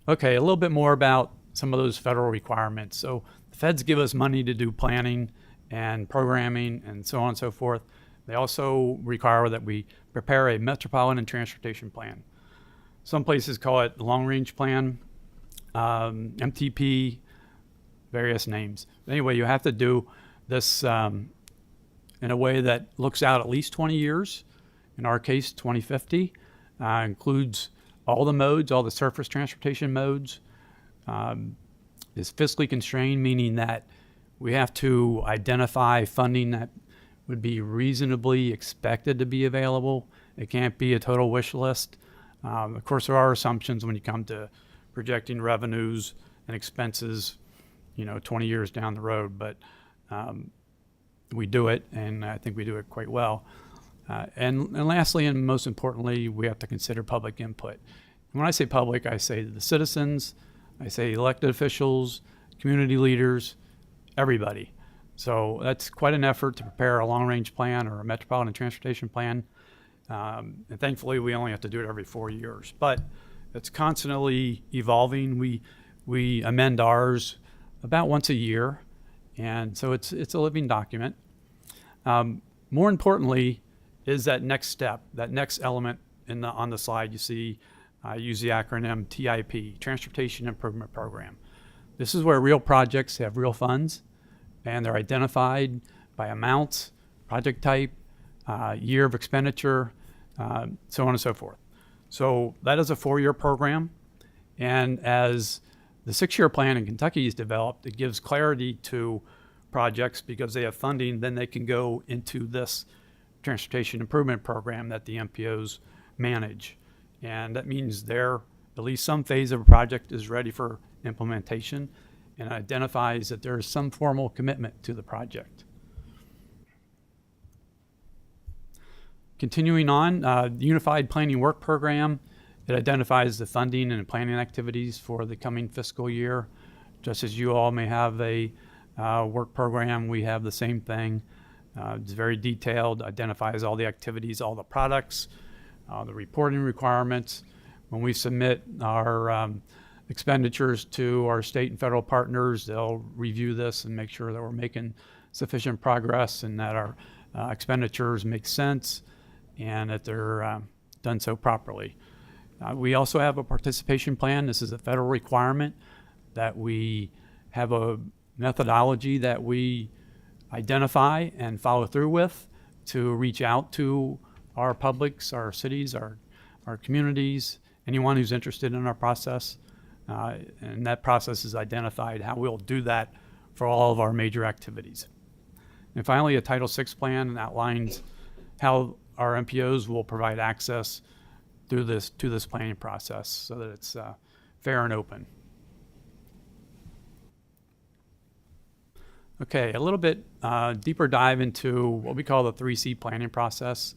Okay, a little bit more about some of those federal requirements. So the feds give us money to do planning and programming and so on and so forth. They also require that we prepare a Metropolitan Transportation Plan. Some places call it the Long Range Plan, MTP, various names. Anyway, you have to do this in a way that looks out at least 20 years. In our case, 2050, includes all the modes, all the surface transportation modes. Is fiscally constrained, meaning that we have to identify funding that would be reasonably expected to be available. It can't be a total wish list. Of course, there are assumptions when you come to projecting revenues and expenses, 20 years down the road, but we do it, and I think we do it quite well. And lastly, and most importantly, we have to consider public input. And when I say public, I say the citizens, I say elected officials, community leaders, everybody. So that's quite an effort to prepare a long-range plan or a metropolitan transportation plan. And thankfully, we only have to do it every 4 years. But it's constantly evolving. We amend ours about once a year, and so it's a living document. More importantly is that next step, that next element on the slide you see. I use the acronym TIP, Transportation Improvement Program. This is where real projects have real funds, and they're identified by amounts, project type, year of expenditure, so on and so forth. So that is a 4-year program. And as the 6-year plan in Kentucky is developed, it gives clarity to projects because they have funding, then they can go into this transportation improvement program that the MPOs manage. And that means at least some phase of a project is ready for implementation and identifies that there is some formal commitment to the project. Continuing on, the Unified Planning Work Program, it identifies the funding and planning activities for the coming fiscal year. Just as you all may have a work program, we have the same thing. It's very detailed, identifies all the activities, all the products, the reporting requirements. When we submit our expenditures to our state and federal partners, they'll review this and make sure that we're making sufficient progress and that our expenditures make sense and that they're done so properly. We also have a participation plan. This is a federal requirement that we have a methodology that we identify and follow through with to reach out to our publics, our cities, our communities, anyone who's interested in our process. And that process is identified how we'll do that for all of our major activities. And finally, a Title VI plan outlines how our MPOs will provide access to this planning process so that it's fair and open. Okay, a little bit deeper dive into what we call the 3C planning process.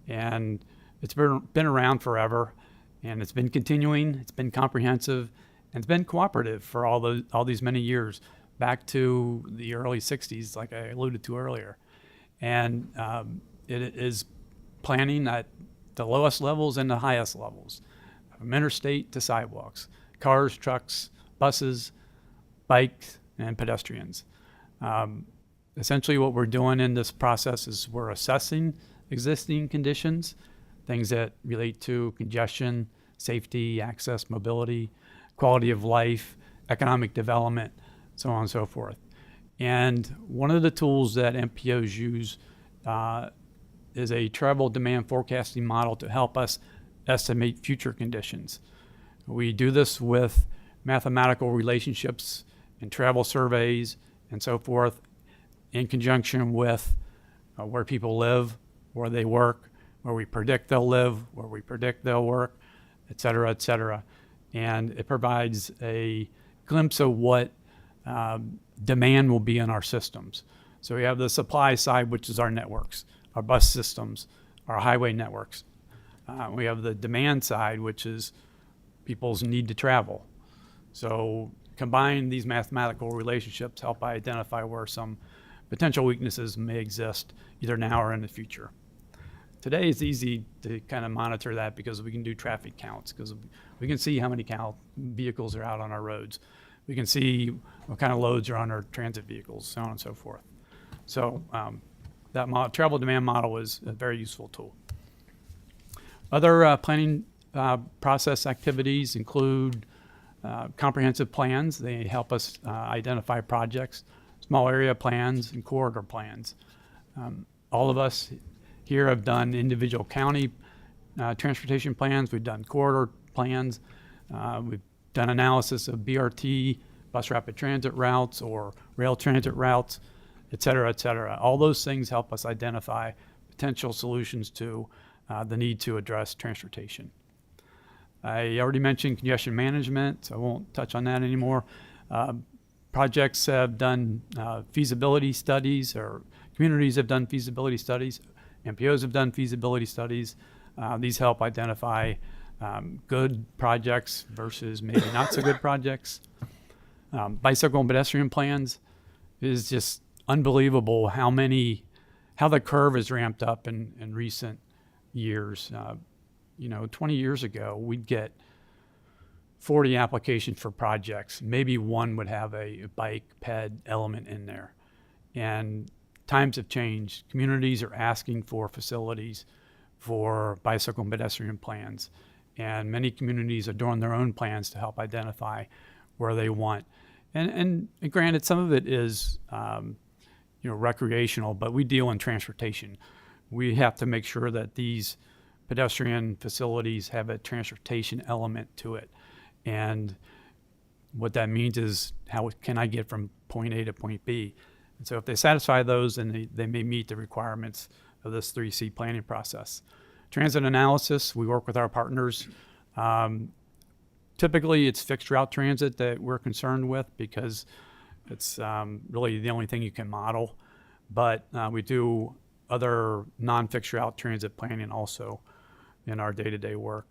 And it's been around forever, and it's been continuing, it's been comprehensive, and it's been cooperative for all these many years, back to the early 60s, like I alluded to earlier. And it is planning at the lowest levels and the highest levels, from interstate to sidewalks, cars, trucks, buses, bikes, and pedestrians. Essentially what we're doing in this process is we're assessing existing conditions, things that relate to congestion, safety, access, mobility, quality of life, economic development, so on and so forth. And one of the tools that MPOs use is a travel demand forecasting model to help us estimate future conditions. We do this with mathematical relationships and travel surveys and so forth in conjunction with where people live, where they work, where we predict they'll live, where we predict they'll work, et cetera, et cetera. And it provides a glimpse of what demand will be in our systems. So we have the supply side, which is our networks, our bus systems, our highway networks. We have the demand side, which is people's need to travel. So combine these mathematical relationships help identify where some potential weaknesses may exist either now or in the future. Today it's easy to kind of monitor that because we can do traffic counts, because we can see how many vehicles are out on our roads. We can see what kind of loads are on our transit vehicles, so on and so forth. So that travel demand model is a very useful tool. Other planning process activities include comprehensive plans. They help us identify projects, small area plans, and corridor plans. All of us here have done individual county transportation plans. We've done corridor plans. We've done analysis of BRT, bus rapid transit routes, or rail transit routes, et cetera, et cetera. All those things help us identify potential solutions to the need to address transportation. I already mentioned congestion management, so I won't touch on that anymore. Projects have done feasibility studies, or communities have done feasibility studies. MPOs have done feasibility studies. These help identify good projects versus maybe not so good projects. Bicycle and pedestrian plans is just unbelievable how the curve has ramped up in recent years. 20 years ago, we'd get 40 applications for projects. Maybe one would have a bike ped element in there. And times have changed. Communities are asking for facilities for bicycle and pedestrian plans. And many communities are doing their own plans to help identify where they want. And granted, some of it is recreational, but we deal in transportation. We have to make sure that these pedestrian facilities have a transportation element to it. And what that means is, how can I get from point A to point B? And so if they satisfy those, then they may meet the requirements of this 3C planning process. Transit analysis, we work with our partners. Typically, it's fixed route transit that we're concerned with, because it's really the only thing you can model. But we do other non-fixed route transit planning also in our day-to-day work.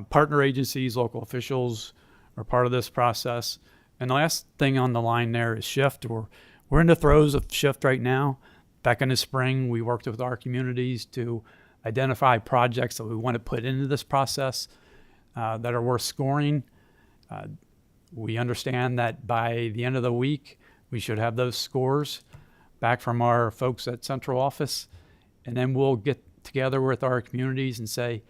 Partner agencies, local officials are part of this process. And the last thing on the line there is shift. We're in the throes of shift right now. Back in the spring, we worked with our communities to identify projects that we want to put into this process that are worth scoring. We understand that by the end of the week, we should have those scores back from our folks at central office. And then we'll get together with our communities and say,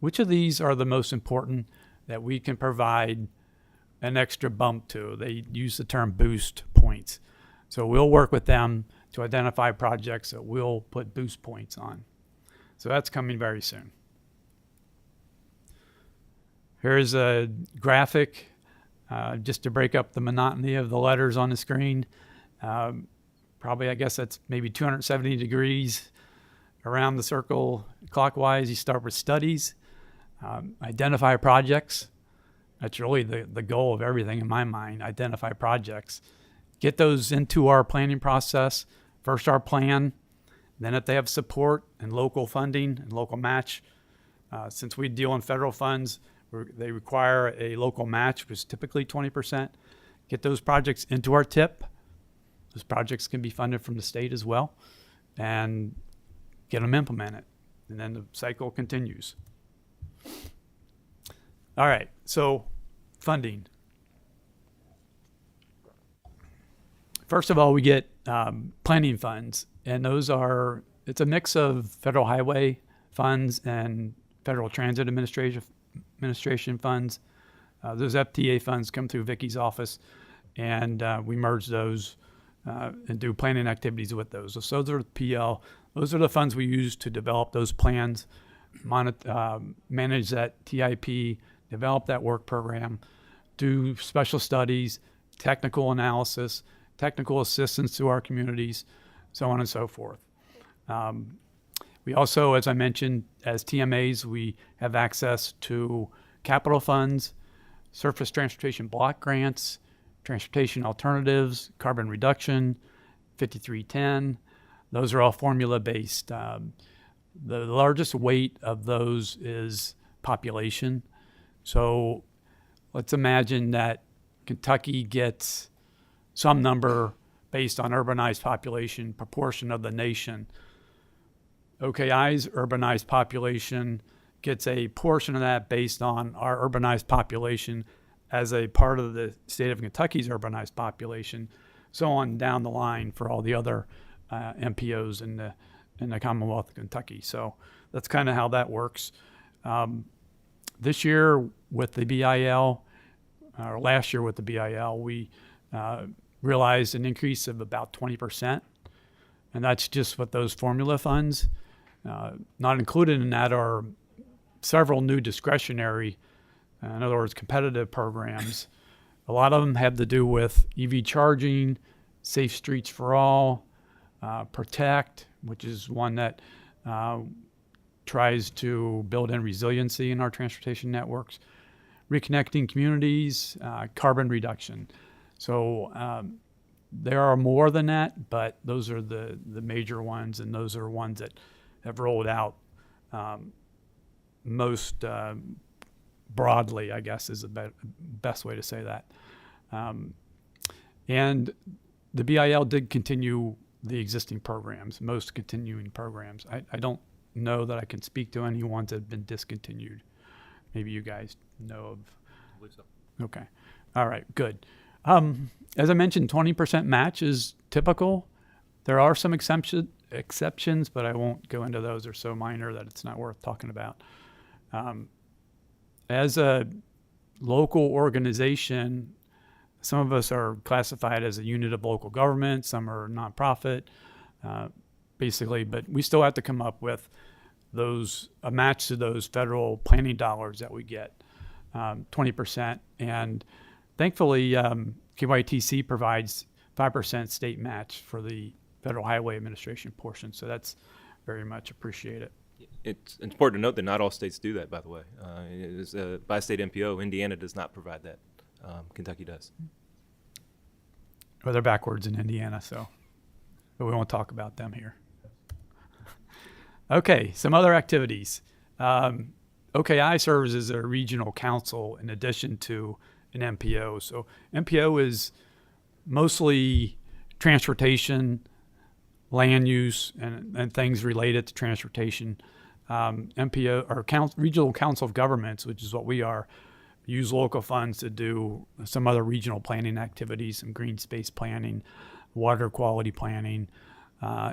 which of these are the most important that we can provide an extra bump to? They use the term boost points. So we'll work with them to identify projects that we'll put boost points on. So that's coming very soon. Here's a graphic just to break up the monotony of the letters on the screen. Probably, I guess that's maybe 270 degrees around the circle clockwise. You start with studies, identify projects. That's really the goal of everything in my mind, identify projects. Get those into our planning process. First our plan, then if they have support and local funding and local match, since we deal in federal funds, they require a local match, which is typically 20%. Get those projects into our TIP. Those projects can be funded from the state as well, and get them implemented. And then the cycle continues. All right, so funding. First of all, we get planning funds, and it's a mix of federal highway funds and federal transit administration funds. Those FTA funds come through Vicky's office, and we merge those and do planning activities with those. So those are PL. Those are the funds we use to develop those plans, manage that TIP, develop that work program, do special studies, technical analysis, technical assistance to our communities, so on and so forth. We also, as I mentioned, as TMAs, we have access to capital funds, surface transportation block grants, transportation alternatives, carbon reduction, 5310. Those are all formula-based. The largest weight of those is population. So let's imagine that Kentucky gets some number based on urbanized population, proportion of the nation. OKI's urbanized population gets a portion of that based on our urbanized population as a part of the state of Kentucky's urbanized population, so on down the line for all the other MPOs in the Commonwealth of Kentucky. So that's kind of how that works. This year with the BIL, or last year with the BIL, we realized an increase of about 20%. And that's just with those formula funds. Not included in that are several new discretionary, in other words, competitive programs. A lot of them have to do with EV charging, Safe Streets for All, Protect, which is one that tries to build in resiliency in our transportation networks, reconnecting communities, carbon reduction. So there are more than that, but those are the major ones, and those are ones that have rolled out most broadly, I guess, is the best way to say that. And the BIL did continue the existing programs, most continuing programs. I don't know that I can speak to any ones that have been discontinued. Maybe you guys know of. I believe so. Okay. All right, good. As I mentioned, 20% match is typical. There are some exceptions, but I won't go into those. They're so minor that it's not worth talking about. As a local organization, some of us are classified as a unit of local government, some are nonprofit, basically, but we still have to come up with a match to those federal planning dollars that we get, 20%. And thankfully, KYTC provides 5% state match for the Federal Highway Administration portion. So that's very much appreciated. It's important to note that not all states do that, by the way. It is a by-state MPO. Indiana does not provide that. Kentucky does. Well, they're backwards in Indiana, but we won't talk about them here. Okay, some other activities. OKI serves as a regional council in addition to an MPO. So MPO is mostly transportation, land use, and things related to transportation. MPO, or Regional Council of Governments, which is what we are, use local funds to do some other regional planning activities, some green space planning, water quality planning,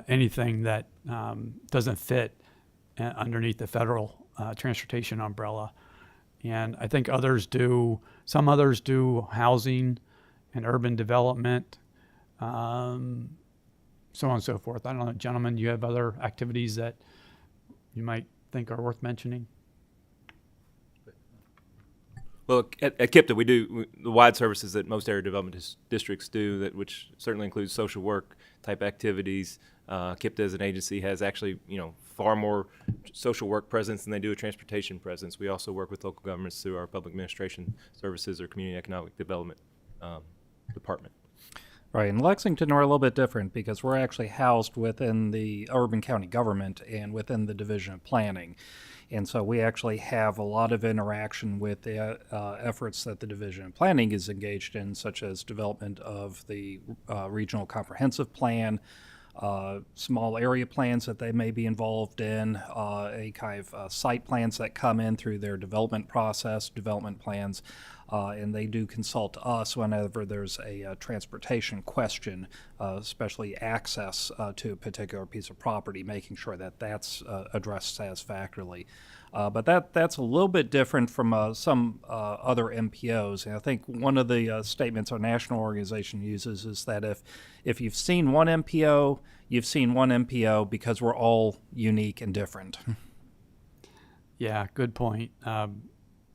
anything that doesn't fit underneath the federal transportation umbrella. And I think some others do housing and urban development, so on and so forth. I don't know, gentlemen, do you have other activities that you might think are worth mentioning? Well, at KIPTA, we do the wide services that most area development districts do, which certainly includes social work type activities. KIPTA as an agency has actually, far more social work presence than they do a transportation presence. We also work with local governments through our public administration services or community economic development department. Right, in Lexington we're a little bit different because we're actually housed within the urban county government and within the Division of Planning. And so we actually have a lot of interaction with the efforts that the Division of Planning is engaged in, such as development of the Regional Comprehensive Plan, small area plans that they may be involved in, a kind of site plans that come in through their development process, development plans, and they do consult us whenever there's a transportation question, especially access to a particular piece of property, making sure that that's addressed satisfactorily. But that's a little bit different from some other MPOs. And I think one of the statements our national organization uses is that if you've seen one MPO, you've seen one MPO because we're all unique and different. Yeah, good point.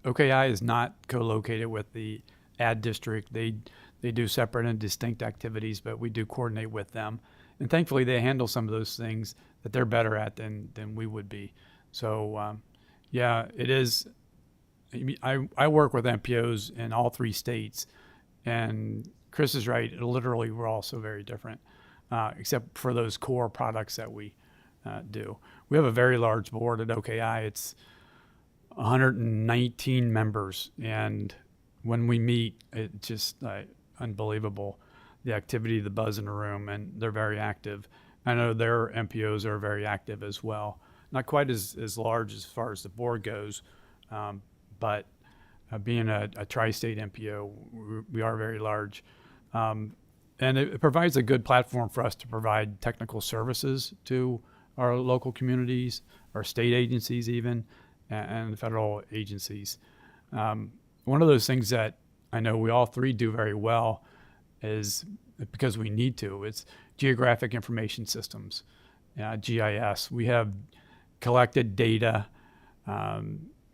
OKI is not co-located with the ad district. They do separate and distinct activities, but we do coordinate with them. And thankfully, they handle some of those things that they're better at than we would be. So, yeah, it is. I work with MPOs in all 3 states, and Chris is right. Literally, we're all so very different, except for those core products that we do. We have a very large board at OKI. It's 119 members, and when we meet, it's just unbelievable, the activity, the buzz in the room, and they're very active. I know their MPOs are very active as well. Not quite as large as far as the board goes, but being a tri-state MPO, we are very large. And it provides a good platform for us to provide technical services to our local communities, our state agencies even, and federal agencies. One of those things that I know we all 3 do very well is because we need to. It's geographic information systems, GIS. We have collected data. A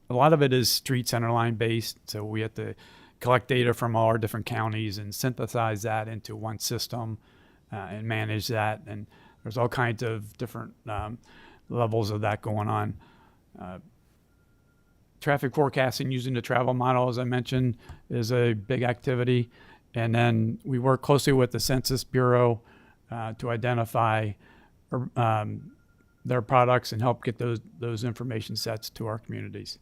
lot of it is street centerline based, so we have to collect data from all our different counties and synthesize that into one system and manage that. And there's all kinds of different levels of that going on. Traffic forecasting using the travel model, as I mentioned, is a big activity. And then we work closely with the Census Bureau to identify their products and help get those information sets to our communities.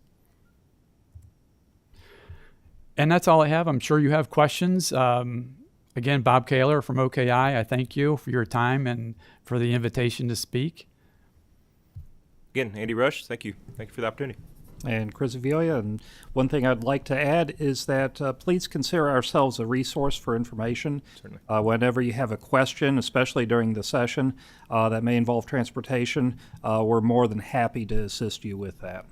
And that's all I have. I'm sure you have questions. Again, Bob Kaler from OKI, I thank you for your time and for the invitation to speak. Again, Andy Rush, thank you. Thank you for the opportunity. And Chris Avila, and one thing I'd like to add is that please consider ourselves a resource for information. Certainly. Whenever you have a question, especially during the session that may involve transportation, we're more than happy to assist you with that.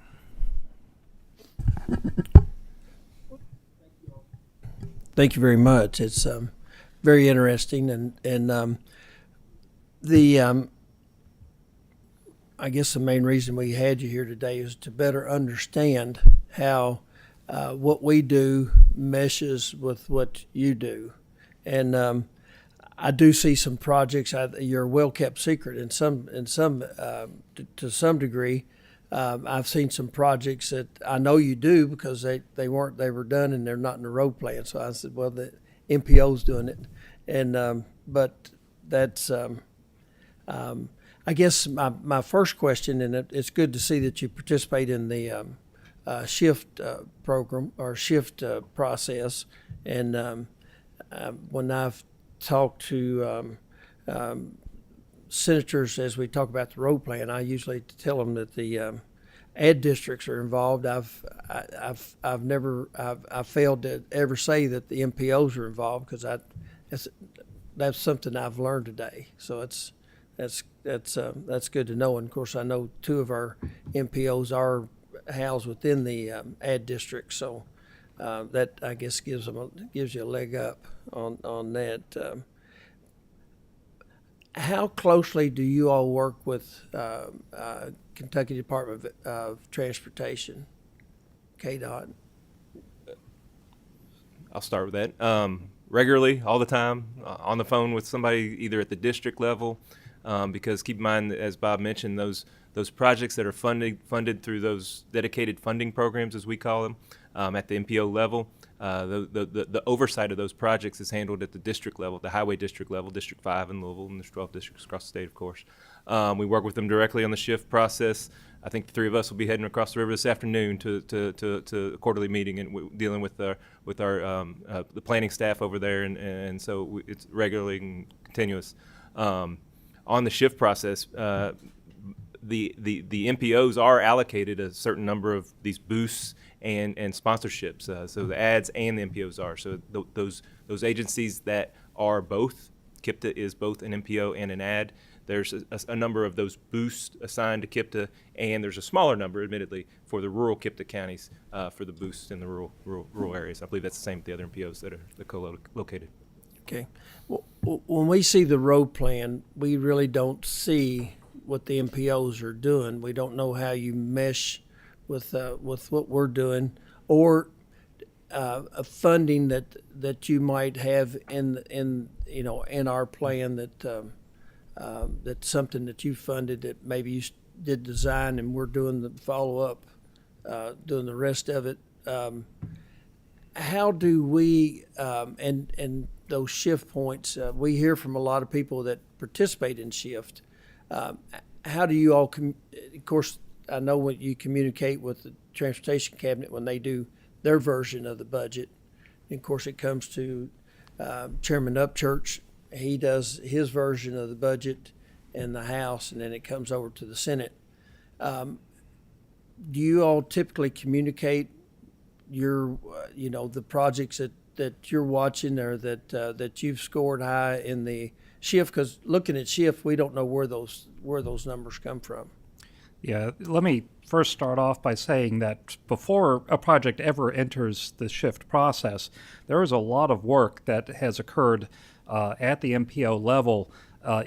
Thank you very much. It's very interesting, and I guess the main reason we had you here today is to better understand how what we do meshes with what you do. And I do see some projects. You're a well-kept secret to some degree. I've seen some projects that I know you do because they were done and they're not in the road plan. So I said, well, the MPO's doing it, and but that's I guess my first question, and it's good to see that you participate in the shift program or shift process, and when I've talked to senators as we talk about the road plan, I usually tell them that the ad districts are involved. I've failed to ever say that the MPOs are involved because that's something I've learned today. So that's good to know. And of course, I know 2 of our MPOs are housed within the ad district, so that I guess gives you a leg up on that. How closely do you all work with Kentucky Department of Transportation, KDOT? I'll start with that. Regularly, all the time, on the phone with somebody either at the district level, because keep in mind, as Bob mentioned, those projects that are funded through those dedicated funding programs, as we call them, at the MPO level, the oversight of those projects is handled at the district level, the highway district level, District 5 in Louisville, and there's 12 districts across the state, of course. We work with them directly on the shift process. I think the 3 of us will be heading across the river this afternoon to a quarterly meeting and dealing with the planning staff over there, and so it's regularly and continuous. On the shift process, the MPOs are allocated a certain number of these boosts and sponsorships. So the ads and the MPOs are. So those agencies that are both, KIPTA is both an MPO and an ad. There's a number of those boosts assigned to KIPTA, and there's a smaller number, admittedly, for the rural KIPTA counties for the boosts in the rural areas. I believe that's the same with the other MPOs that are co-located. Okay. Well, when we see the road plan, we really don't see what the MPOs are doing. We don't know how you mesh with what we're doing, or a funding that you might have in our plan that's something that you funded that maybe you did design and we're doing the follow up, doing the rest of it. How do we and those shift points? We hear from a lot of people that participate in shift. How do you all? Of course, I know when you communicate with the Transportation Cabinet when they do their version of the budget. And of course, it comes to Chairman Upchurch. He does his version of the budget in the House, and then it comes over to the Senate. Do you all typically communicate your, the projects that you're watching or that you've scored high in the shift? Because looking at shift, we don't know where those numbers come from. Yeah, let me first start off by saying that before a project ever enters the shift process, there is a lot of work that has occurred at the MPO level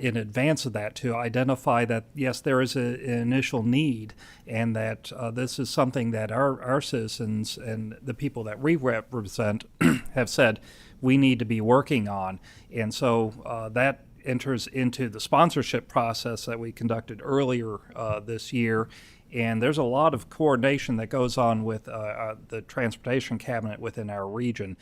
in advance of that to identify that, yes, there is an initial need, and that this is something that our citizens and the people that we represent have said we need to be working on. And so that enters into the sponsorship process that we conducted earlier this year. And there's a lot of coordination that goes on with the Transportation Cabinet within our region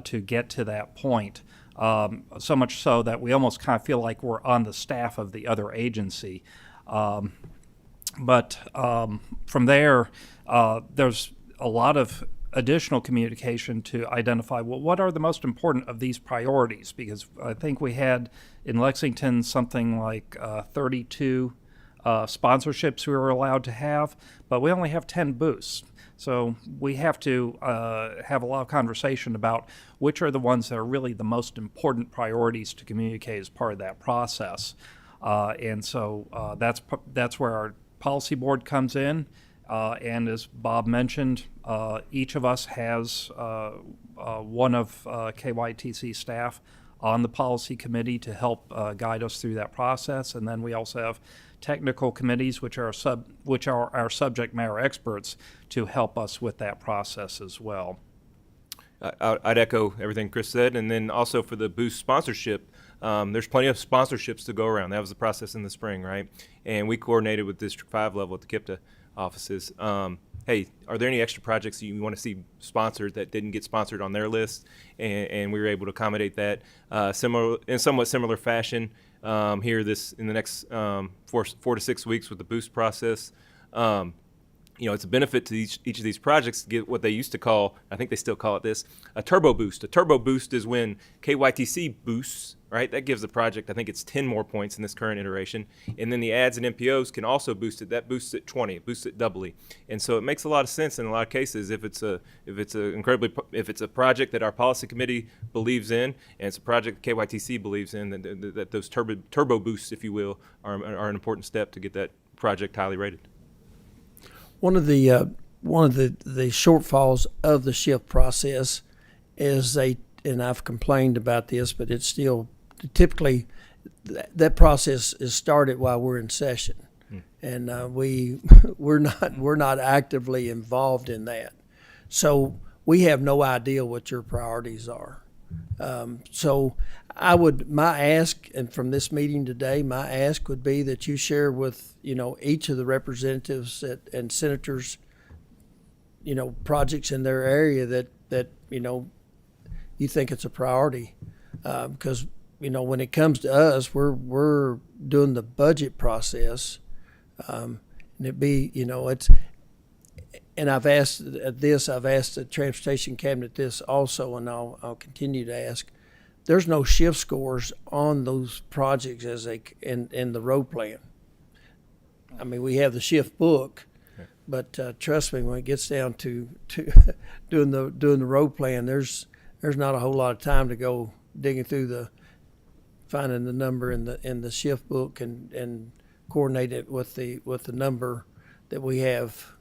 to get to that point. So much so that we almost kind of feel like we're on the staff of the other agency. But from there, there's a lot of additional communication to identify, well, what are the most important of these priorities? Because I think we had in Lexington something like 32 sponsorships we were allowed to have, but we only have 10 booths. So we have to have a lot of conversation about which are the ones that are really the most important priorities to communicate as part of that process. And so that's where our policy board comes in. And as Bob mentioned, each of us has one of KYTC staff on the policy committee to help guide us through that process. And then we also have technical committees, which are our subject matter experts, to help us with that process as well. I'd echo everything Chris said, and then also for the Boost sponsorship, there's plenty of sponsorships to go around. That was the process in the spring, right? And we coordinated with District 5 level at the KIPTA offices. Hey, are there any extra projects that you want to see sponsored that didn't get sponsored on their list? And we were able to accommodate that in somewhat similar fashion here in the next 4 to 6 weeks with the Boost process. It's a benefit to each of these projects to get what they used to call, I think they still call it this, a turbo boost. A turbo boost is when KYTC boosts, right? That gives the project, I think it's 10 more points in this current iteration. And then the ads and MPOs can also boost it. That boosts it 20, it boosts it doubly. And so it makes a lot of sense in a lot of cases if it's a project that our policy committee believes in, and it's a project KYTC believes in, that those turbo boosts, if you will, are an important step to get that project highly rated. One of the shortfalls of the shift process is and I've complained about this, but it's still typically that process is started while we're in session, and we're not actively involved in that, so we have no idea what your priorities are. So my ask, and from this meeting today, my ask would be that you share with, each of the representatives and senators, projects in their area that you think it's a priority. Because, when it comes to us, we're doing the budget process. And and I've asked the Transportation Cabinet this also, and I'll continue to ask. There's no shift scores on those projects in the road plan. I mean, we have the shift book, but trust me, when it gets down to doing the road plan, there's not a whole lot of time to go digging through finding the number in the shift book and coordinate it with the number that we have.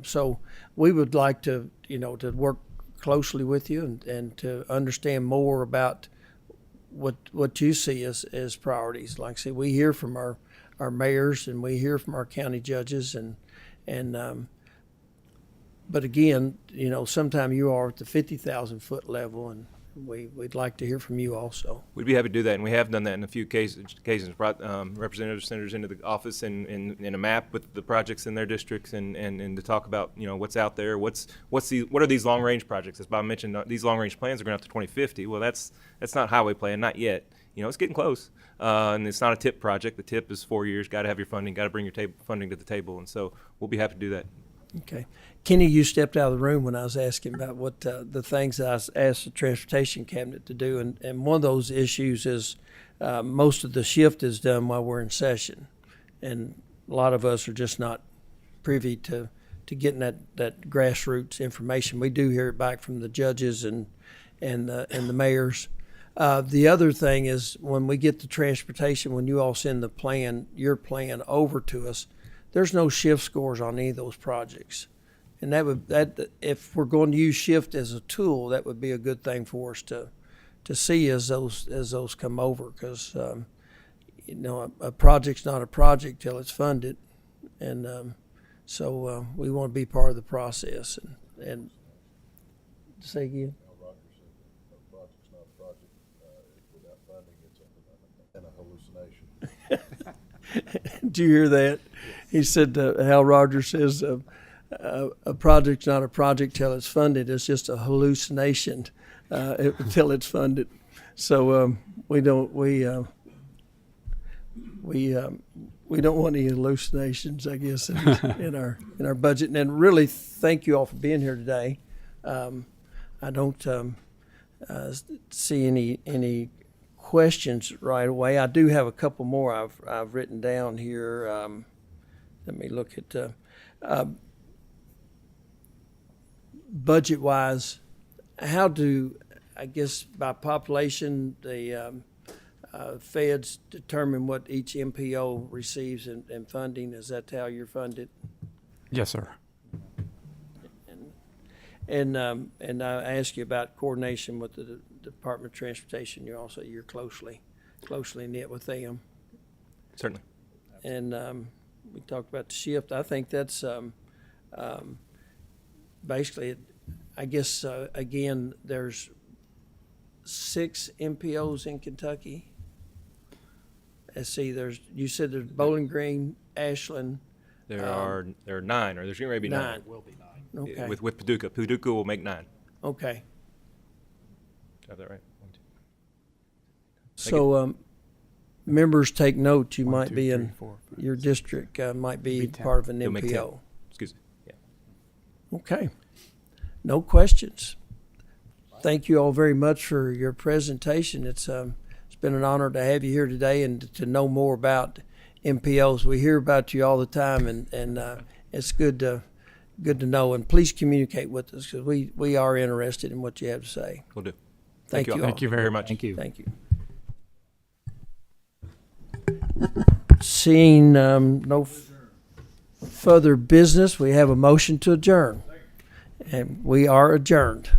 So we would like to work closely with you and to understand more about what you see as priorities. Like I say, we hear from our mayors and we hear from our county judges but again, sometimes you are at the 50,000 foot level, and we'd like to hear from you also. We'd be happy to do that, and we have done that in a few cases. Brought representatives, senators into the office and a map with the projects in their districts, and to talk about what's out there. What are these long range projects? As Bob mentioned, these long range plans are going out to 2050. Well, that's not highway plan, not yet. It's getting close, and it's not a TIP project. The TIP is 4 years. Got to have your funding. Got to bring your funding to the table, and so we'll be happy to do that. Okay. Kenny, you stepped out of the room when I was asking about what the things that I asked the Transportation Cabinet to do, and one of those issues is most of the shift is done while we're in session, and a lot of us are just not privy to getting that grassroots information. We do hear it back from the judges and the mayors. The other thing is when we get the transportation, when you all send your plan over to us, there's no shift scores on any of those projects. And that if we're going to use shift as a tool, that would be a good thing for us to see as those come over, because a project's not a project till it's funded, and so we want to be part of the process. And say again. Did you hear that? He said, Hal Rogers says, a project's not a project till it's funded. It's just a hallucination until it's funded. So we don't want any hallucinations, I guess, in our budget. And really, thank you all for being here today. I don't see any questions right away. I do have a couple more I've written down here. Let me look at budget-wise. How do, I guess, by population, the feds determine what each MPO receives in funding? Is that how you're funded? Yes, sir. And I asked you about coordination with the Department of Transportation, you're closely knit with them. Certainly. And we talked about the shift. I think that's basically, I guess, again, there's 6 MPOs in Kentucky. Let's see, you said there's Bowling Green, Ashland. There are 9, or there's going to be 9. Okay. With Paducah. Paducah will make 9. Okay. Do I have that right? 1, 2. So, members take note, you 1, might 2, be 3, in, 4, 5, your 6, district might be 10. part of an It'll make 10. MPO. Excuse me. Yeah. Okay. No questions. Thank you all very much for your presentation. It's been an honor to have you here today and to know more about MPOs. We hear about you all the time, and it's good to know. And please communicate with us, because we are interested in what you have to say. We'll do. Thank you all. Thank you very much. Thank you. Thank you. Seeing no further business, we have a motion to adjourn. And we are adjourned.